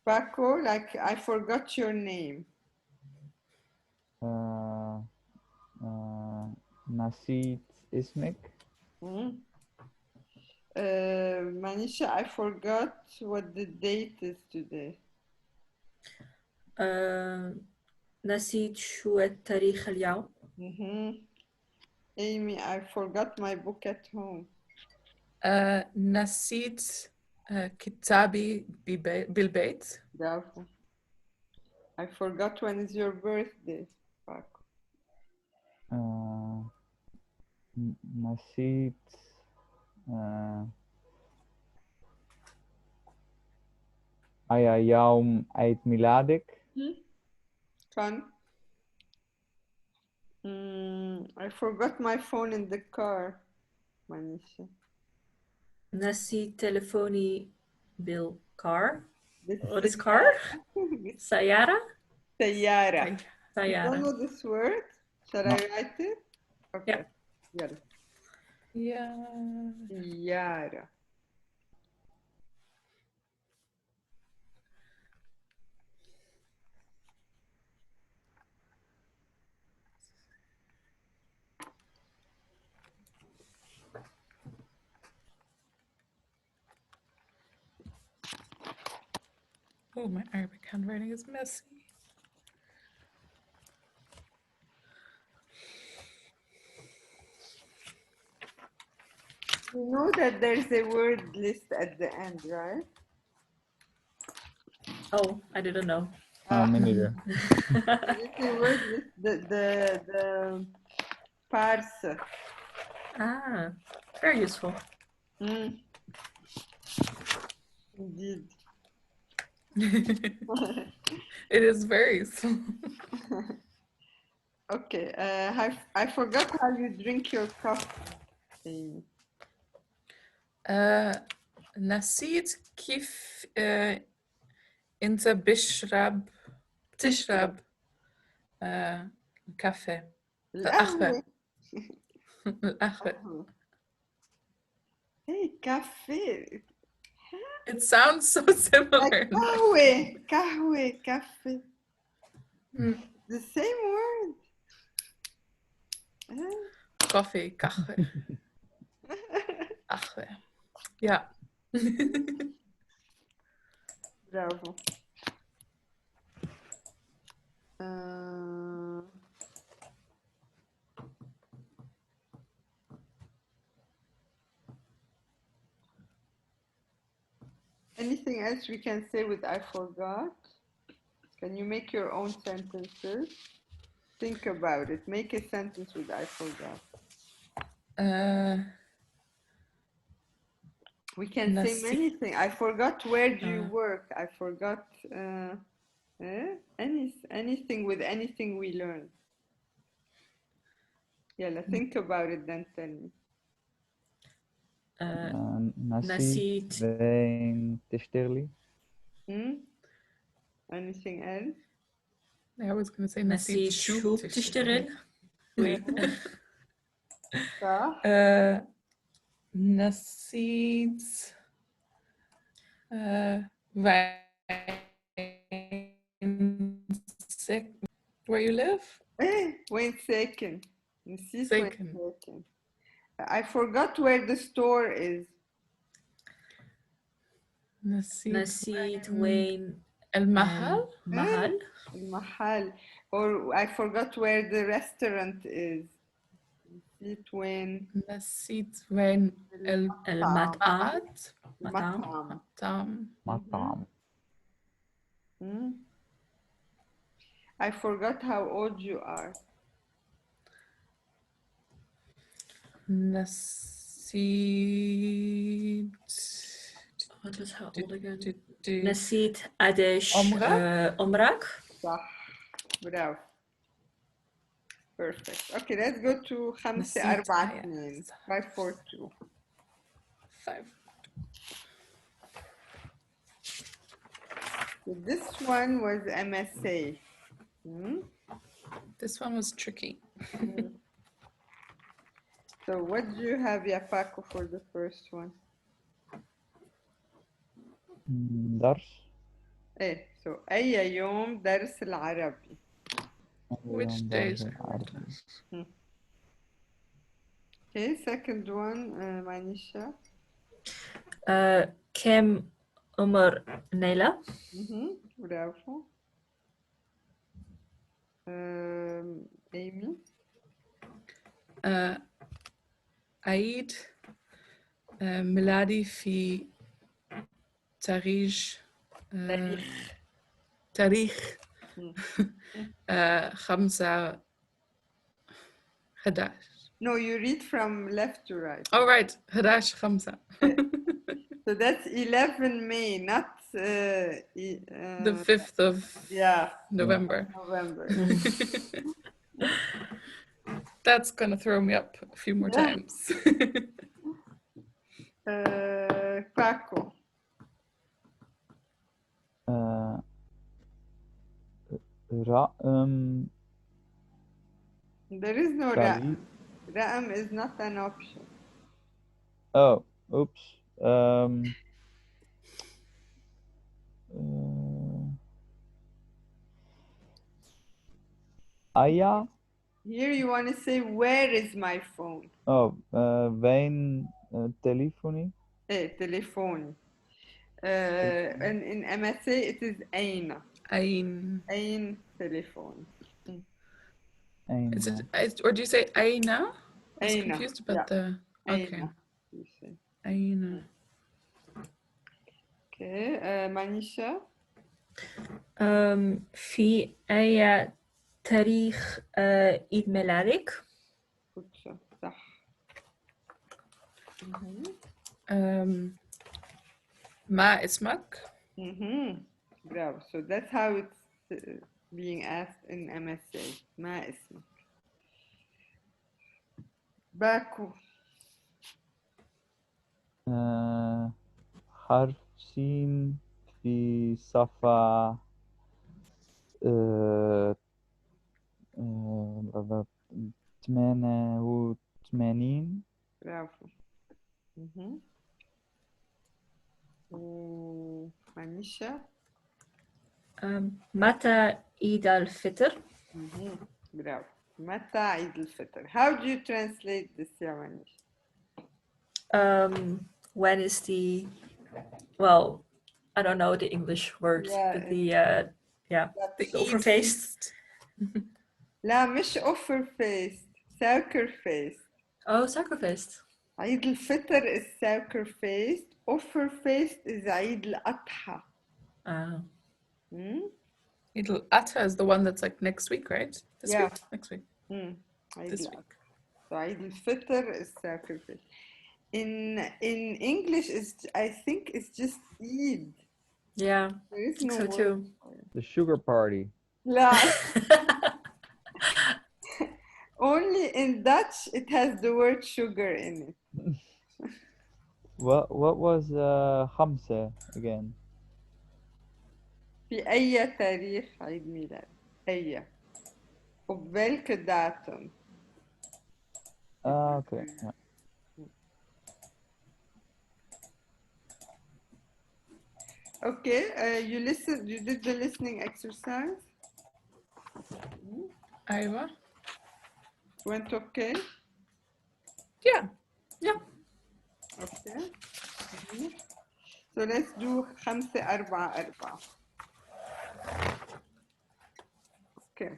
A: Paco, like I forgot your name.
D: Nasid Ismik.
A: Manisha, I forgot what the date is today.
C: نسيت شو التاريخ اليوم.
A: Amy, I forgot my book at home.
B: نسيت كتابي بالبيت.
A: Bravo. I forgot when is your birthday, Paco.
D: نسيت يوم عيد ميلادك.
A: Fun. I forgot my phone in the car, Manisha.
C: نسيت تلفوني بالcar.
A: This
C: What is car? سيارة.
A: سيارة. You don't
C: سيارة.
A: know this word? Shall I write it? Okay.
C: Yeah.
B: Yeah.
A: سيارة.
B: Oh, my Arabic handwriting is messy.
A: You know that there's a word list at the end, right?
C: Oh, I didn't know.
D: Me neither.
A: There's a word list, the parse.
C: Ah, very useful.
A: Indeed.
B: It is very small.
A: Okay, I forgot how you drink your coffee.
B: نسيت كيف أنت بتشرب الكافيه. القهوة. القهوة.
A: Hey, cafe.
B: It sounds so similar.
A: Kahwe, cafe. The same word.
B: Coffee, kahwe. Kahwe. Yeah.
A: Bravo. Anything else we can say with I forgot? Can you make your own sentences? Think about it. Make a sentence with I forgot. We can say many things. I forgot where do you work. I forgot anything with anything we learned. Yeah, think about it then tell me.
C: نسيت
D: وين تشتغلي.
A: Anything else?
B: I was going to say
C: نسيت شو بتشتغل.
A: صح.
B: نسيت where you live?
A: وين ساكن. نسيت وين
B: ساكن.
A: ساكن. I forgot where the store is.
C: نسيت وين
B: المحل.
A: المحل. Or I forgot where the restaurant is. نسيت وين.
B: نسيت وين
C: المطعم.
D: مطعم.
A: I forgot how old you are.
B: نسيت.
C: What was how old again? نسيت قديش عمرك.
A: صح. Bravo. Perfect. Okay, let's go to 5 4 2. 5 4 2.
B: 5.
A: So this one was MSA.
B: This one was tricky.
A: So what do you have, ya Paco, for the first one?
D: درس.
A: ايه so أي يوم درس العربي.
B: Which days are it?
A: Okay, second one, Manisha.
C: كم عمر نيلة؟
A: برافو. Amy.
B: عيد ميلادي في تاريخ تاريخ 5/11.
A: No, you read from left to right.
B: Oh right, 11/5.
A: So that's 11 May, not
B: The 5th of November.
A: November.
B: That's gonna throw me up a few more times.
A: Paco. There is no Ra'am. Ra'am is not an option.
D: Oh, oops. Aya?
A: Here you want to say, where is my phone?
D: Oh, wijn telefonie?
A: Telefoon. And in MSA it is Aina. Ain telephone.
B: Is it, or do you say Aina? I was
A: Aina.
B: confused about the. Okay. Aina.
A: Okay, Manisha.
C: في أي تاريخ عيد ميلادك؟
A: صح.
B: ما اسمك؟
A: Bravo. So that's how it's being asked in MSA. ما اسمك. باكو.
D: حرف سين في صفحة 88.
A: برافو. مانيشا.
C: متى عيد الفطر؟
A: برافو. متى عيد الفطر. How do you translate this, يا مانيشا?
C: When is the, well, I don't know the English word, but the offer-faced.
A: لا مش offer-faced, sucker-faced.
C: Oh, sucker-faced.
A: عيد الفطر is sucker-faced. Offer-faced is عيد الأضحى.
B: Eid al-Adha is the one that's like next week, right? This week? Next week.
A: This week. So Eid al-Fitr is sacrifice. In English, I think it's just Eid.
C: Yeah,
A: there is
C: I think
A: no
C: so
A: word.
C: too.
D: The sugar party.
A: لا. Only in Dutch it has the word sugar in it.
D: What was خمسة again?
A: في أي تاريخ عيد ميلاد؟ أي. وبالك datum.
D: Okay. Yeah.
A: Okay, you did the listening exercise?
B: Aywa.
A: Went okay?
B: Yeah.
A: Okay. So let's do 5-4-4. Okay.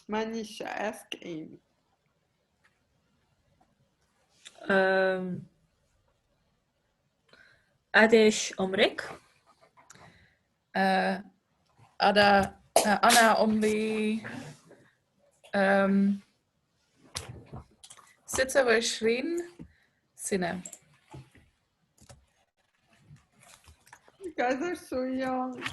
A: Manisha, ask Amy.
C: قديش عمرك؟
B: أنا عمري 26 سنة.
A: You guys are so young.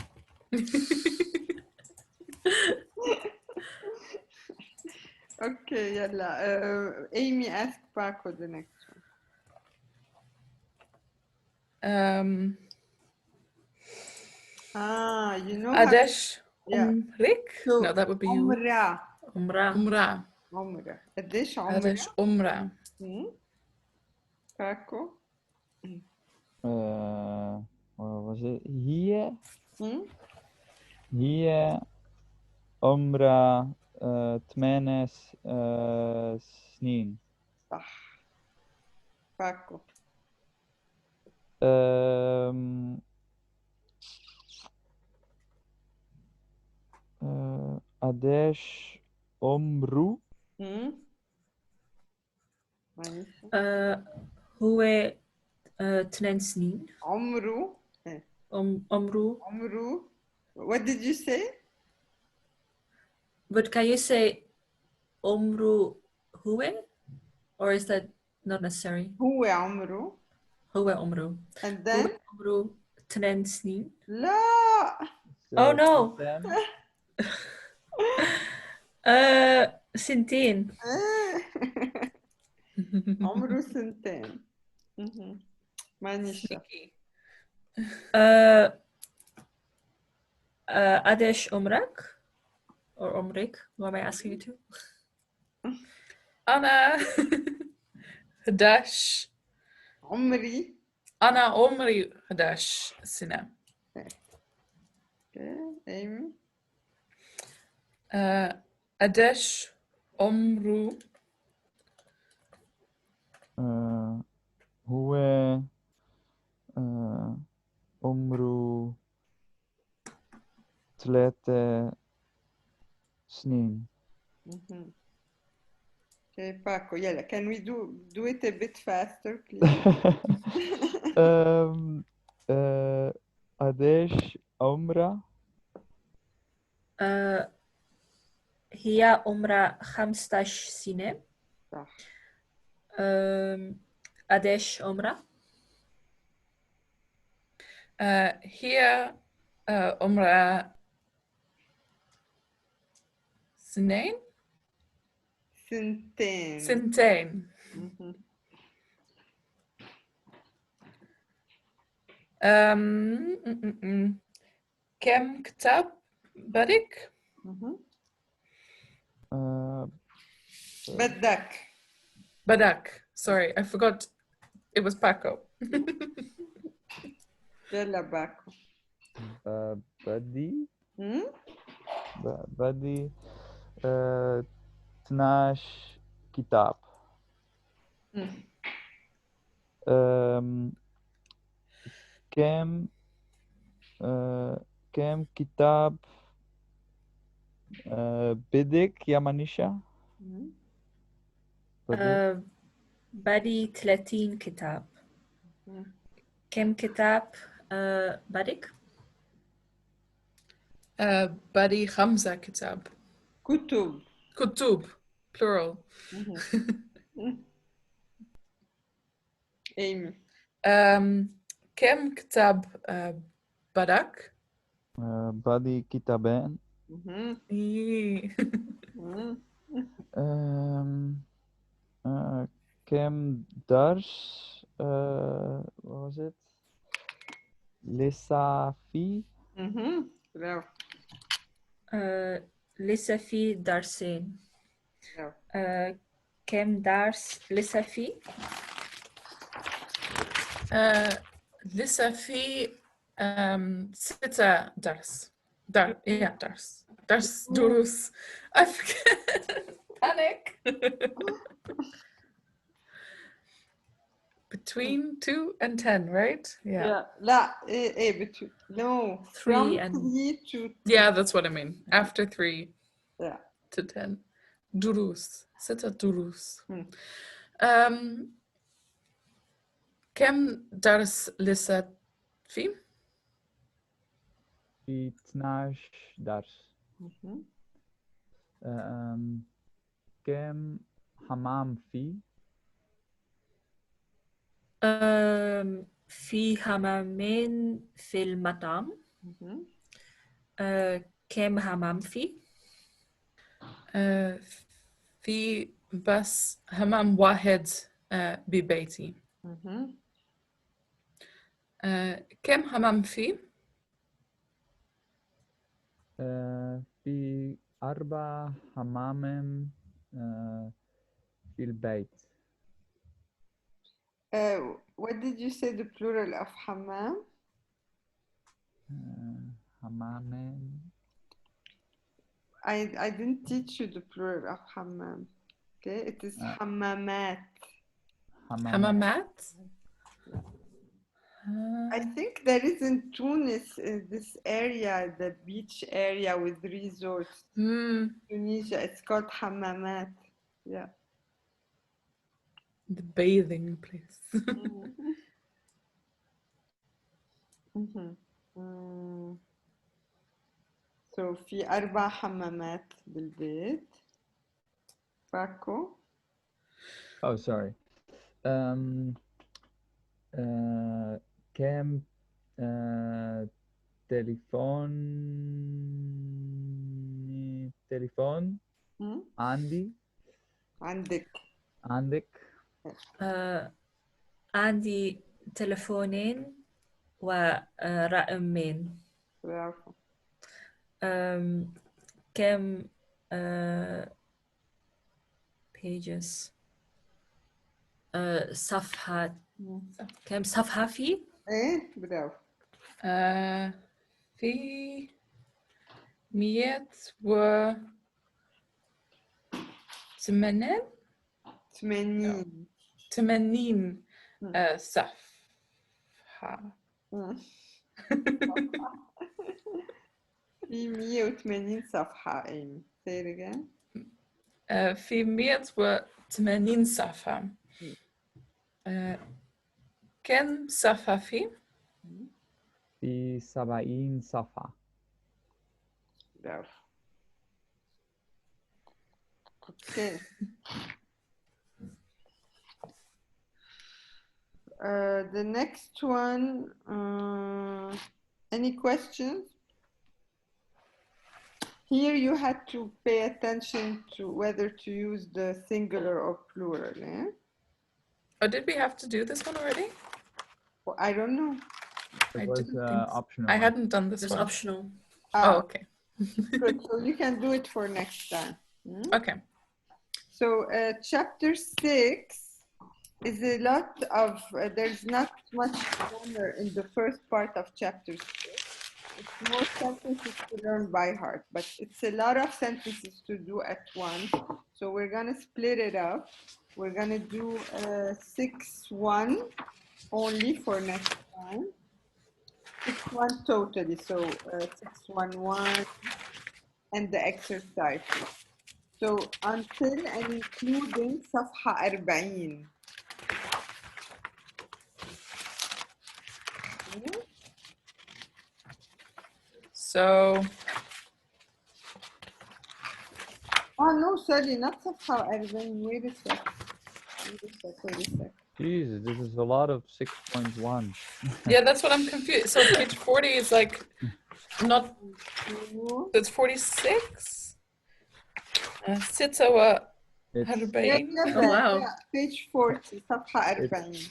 A: Okay, yalla. Amy, ask Paco the next one.
B: You know قديش عمرك?
A: So,
B: no, that would be you.
A: عمرها.
C: عمرها.
A: عمرة قديش عمرة؟
B: قديش عمرها؟
A: Paco?
D: What was it? هي
A: Hmm?
D: هي عمرها 8 سنين.
A: صح. Paco.
D: قديش عمره؟
A: معلش.
C: هو 8 سنين.
A: عمره.
C: عمره.
A: عمره. What did you say?
C: But can you say عمره هو? Or is that not necessary?
A: هو عمره.
C: هو عمره.
A: And
C: هو
A: then?
C: عمره 8 سنين.
A: لا.
C: Oh no. سنتين.
A: عمره سنتين. مانيشا.
C: قديش عمرك? Or عمرك? Why am I asking you to?
B: أنا 11.
A: عمري.
B: أنا عمري 11 سنة.
A: Okay, Amy.
B: قديش عمره؟
D: هو عمره 3 سنين.
A: Okay, Paco, يلا, can we do it a bit faster, please?
D: قديش عمرها؟
C: هي عمرها 15 سنة.
A: صح.
C: قديش عمرها؟
B: هي عمرها 2
A: سنتين.
B: سنتين. كم كتاب بدك؟ بدك. Sorry, I forgot it was Paco.
A: يلا باكو.
D: بدي 12 كتاب. كم كتاب بدك يا منيشة؟
C: بدي 30 كتاب. كم كتاب بدك؟
B: بدي 5 كتاب. كتب plural.
A: Amy.
B: كم كتاب بدك؟
D: بدي كتابين. كم درس what was it? لسه في؟
A: برافو.
C: لسه في درسين.
A: برافو.
C: كم درس لسه في؟
B: لسه في 6 درس. درس دروس. I forget. Panic. Between 2 and 10, right? Yeah.
A: لا between no
C: 3
A: from
C: and
A: 3 to 10.
B: Yeah, that's what I mean. After 3
A: yeah.
B: to 10. دروس. 6 دروس. كم درس لسه في؟
D: في 12 درس. كم حمام في؟
C: في حمامين في المطعم. كم حمام في؟
B: في بس حمام واحد ببيتي. كم حمام في؟
D: في 4 حمام في البيت.
A: What did you say the plural of hammam?
D: حمام.
A: I didn't teach you the plural of hammam. Okay, it is hammamat.
B: Hammamat?
A: I think there is in Tunis, this area, the beach area with resorts. Tunisia, it's called hammamat. Yeah.
B: The bathing place.
A: So في 4 حمامات بالبيت. Paco?
D: Oh, sorry. كم تليفون عندك
C: عندي تلفونين ورقمين.
A: برافو.
C: كم pages صفحة كم صفحة في؟
A: ايه برافو.
B: في 180 صفحة.
A: في 180 صفحة. ايه say it again.
B: في 180 صفحة. كم صفحة في
D: 70 صفحة.
A: برافو. Okay. The next one, any questions? Here you had to pay attention to whether to use the singular or plural. Eh?
B: Oh, did we have to do this one already?
A: Well, I don't know.
D: It was optional.
B: I hadn't done this
C: It's
B: one.
C: optional.
B: Oh, okay.
A: Good. So you can do it for next time.
B: Okay.
A: So chapter 6 is a lot of, there's not much grammar in the first part of chapter 6. It's more sentences to learn by heart, but it's a lot of sentences to do at once. So we're gonna split it up. We're gonna do 6-1 only for next time. 6-1 totally, so 6-1-1 and the exercises. So until and including صفحة 40.
B: So.
A: Oh no, sorry, not صفحة 40. Wait a sec.
B: Jesus,
D: this is a lot of 6.1.
B: Yeah, that's what I'm confused. So page 40 is like not. It's 46. Sitsa wa 40.
C: Oh wow.
A: Yeah, page 40, صفحة 40.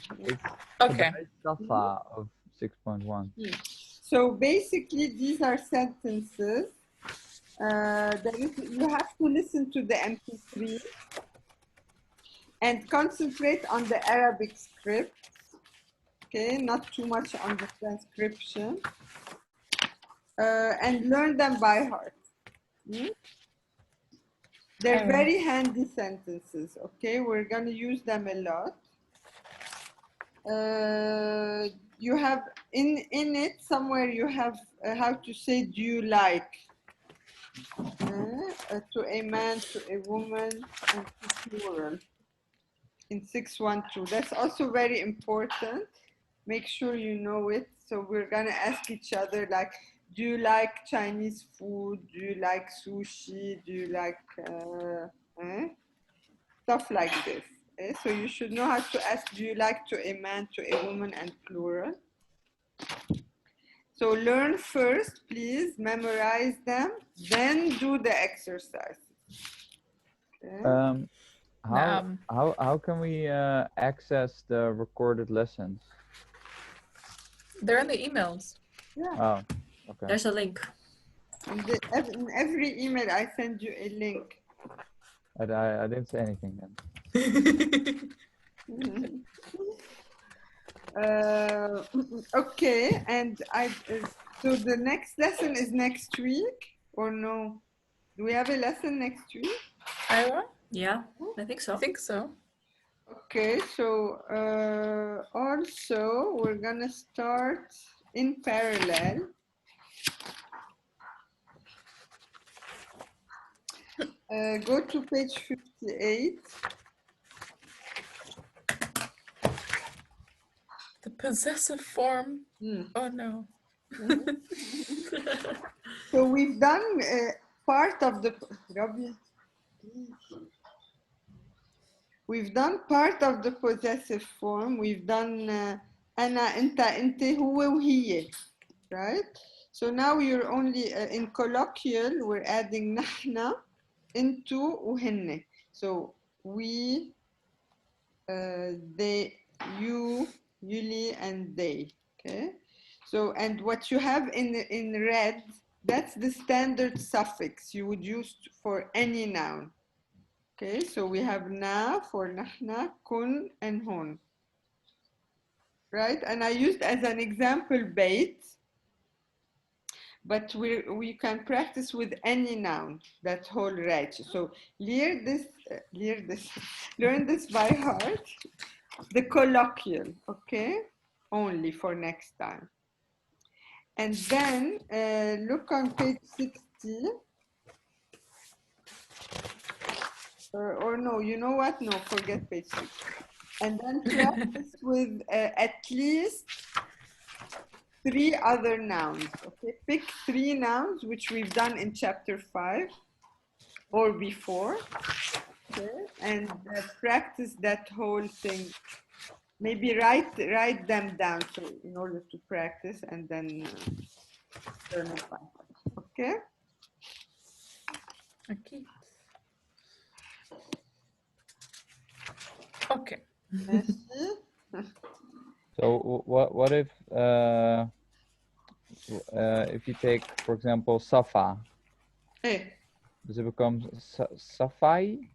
B: Okay.
D: صفحة of 6.1.
A: So basically, these are sentences. You have to listen to the MP3 and concentrate on the Arabic script. Okay, not too much on the transcription. And learn them by heart. They're very handy sentences. Okay, we're going to use them a lot. You have in it somewhere you have how to say do you like to a man, to a woman, and to plural in 6-1-2. That's also very important. Make sure you know it. So we're gonna ask each other like, do you like Chinese food? Do you like sushi? Do you like stuff like this? So you should know how to ask, do you like to a man, to a woman, and plural. So learn first, please, memorize them, then do the exercises. Okay.
D: How can we access the recorded lessons?
B: They're in the emails.
A: Yeah.
D: Oh, okay.
C: There's a link.
A: In every email, I send you a link.
D: I didn't say anything then.
A: Okay, and so the next lesson is next week or no? Do we have a lesson next week?
B: Ira?
C: Yeah, I think so.
B: I think so.
A: Okay, so also we're gonna start in parallel. Go to page 58.
B: The possessive form. Oh no.
A: So we've done part of the possessive form. We've done أنا أنت أنت هو وهي, right? So now you're only in colloquial. We're adding نحن into وهن. So we, they, you, Yuli, and they. Okay. So, and what you have in red, that's the standard suffix you would use for any noun. Okay, so we have na for nahna, kun, and hun. Right, and I used as an example bait, but we can practice with any noun, that whole range. So learn this by heart, the colloquial, okay, only for next time. And then look on page 60. Or no, you know what? No, forget page 60. And then practice with at least 3 other nouns. Okay, pick 3 nouns, which we've done in chapter 5 or before. Okay, and practice that whole thing. Maybe write them down so in order to practice, and then turn it back. Okay.
B: Okay. Okay.
D: So what if you take, for example, Safa?
A: Hey.
D: Does it become Safai?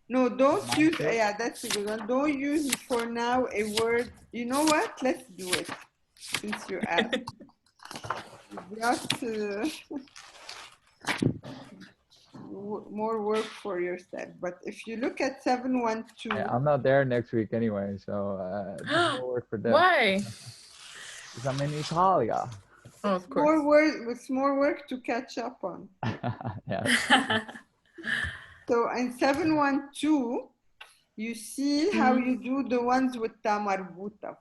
A: No, don't use, yeah, that's a good one. Don't use for now a word. You know what? Let's do it since you asked. Just more work for yourself. But if you look at 712.
D: Yeah, I'm not there next week anyway, so more work for them.
B: Why?
D: Because I'm in Italia.
B: Oh, of course.
A: It's more work to catch up on.
D: Yeah.
A: So in 712, you see how you do the ones with ta marbuta.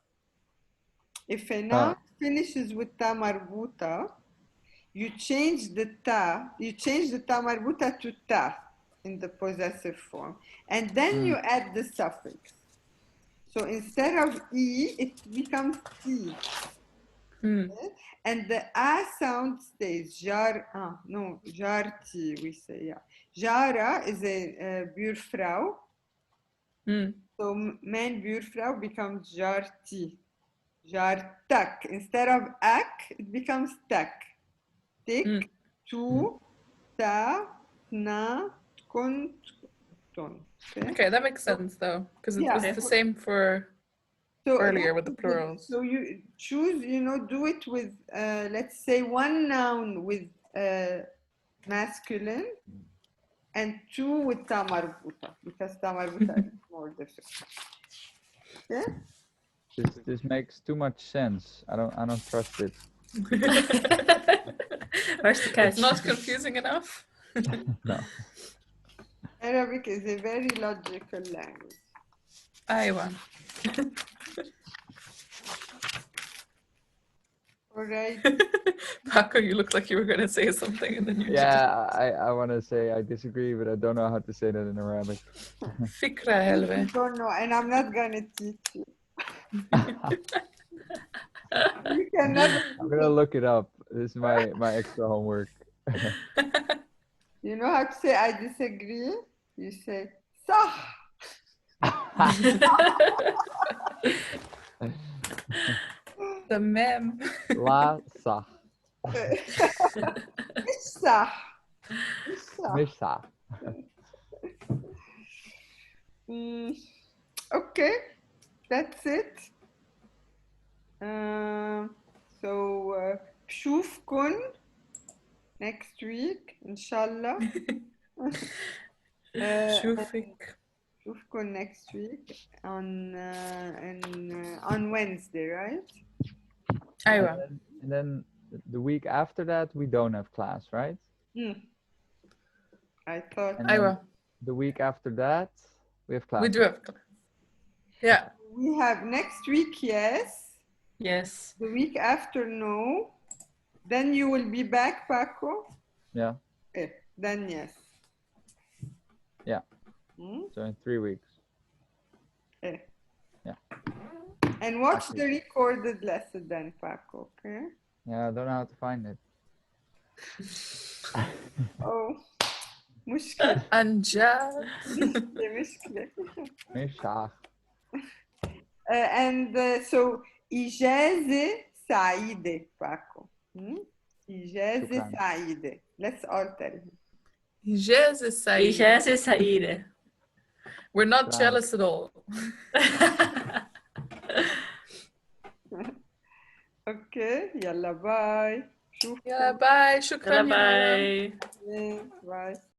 A: If a noun finishes with ta marbuta, you change the ta marbuta to ta in the possessive form, and then you add the suffix. So instead of e, it becomes t. Okay? And the a sound stays. Jarti, we say, yeah. Jara is a buurvrouw. So mijn buurvrouw becomes jarti. Jartak. Instead of ak, it becomes tak. Tik, tu, ta, na, kun, ton.
B: Okay, that makes sense though, because it was the same for earlier with the plurals.
A: So you choose, do it with, let's say, 1 noun with masculine and 2 with ta marbuta, because ta marbuta is more difficult. Okay?
D: This makes too much sense. I don't trust it.
C: Where's the catch?
B: It's not confusing enough.
D: No.
A: Arabic is a very logical language.
B: Aywa.
A: All right.
B: Paco, you looked like you were going to say something, and then you
D: I want to say I disagree, but I don't know how to say that in Arabic.
B: Fikra helve.
A: I don't know, and I'm not going to teach you. You cannot.
D: I'm gonna look it up. This is my extra homework.
A: You know how to say I disagree? You say صح.
B: The mem.
D: لا صح.
A: مش صح.
D: مش صح.
A: Okay, that's it. So بشوفكن next week inshallah.
B: شوفك.
A: نشوفكم next week on Wednesday, right?
B: أيوة.
D: And then the week after that we don't have class, right?
A: I thought.
D: And then
B: أيوة.
D: the week after that we have class.
B: We do have class. Yeah.
A: We have next week, yes.
C: Yes.
A: The week after, no. Then you will be back, Paco?
D: Yeah.
A: Then yes.
D: Yeah. So in 3 weeks. Yeah.
A: And watch the recorded lesson then, Paco, okay?
D: Yeah, I don't know how to find it.
A: Oh, مشكلة.
B: أنجاد.
A: مشكلة.
D: مشكلة.
A: And so إجازة سعيدة, Paco. إجازة سعيدة. Let's all tell him.
B: إجازة سعيدة.
C: إجازة سعيدة.
B: We're not jealous at all.
A: Okay, يلا باي.
B: يلا باي. شكرا
C: يلا
B: يا مرام.
C: باي.
A: Bye.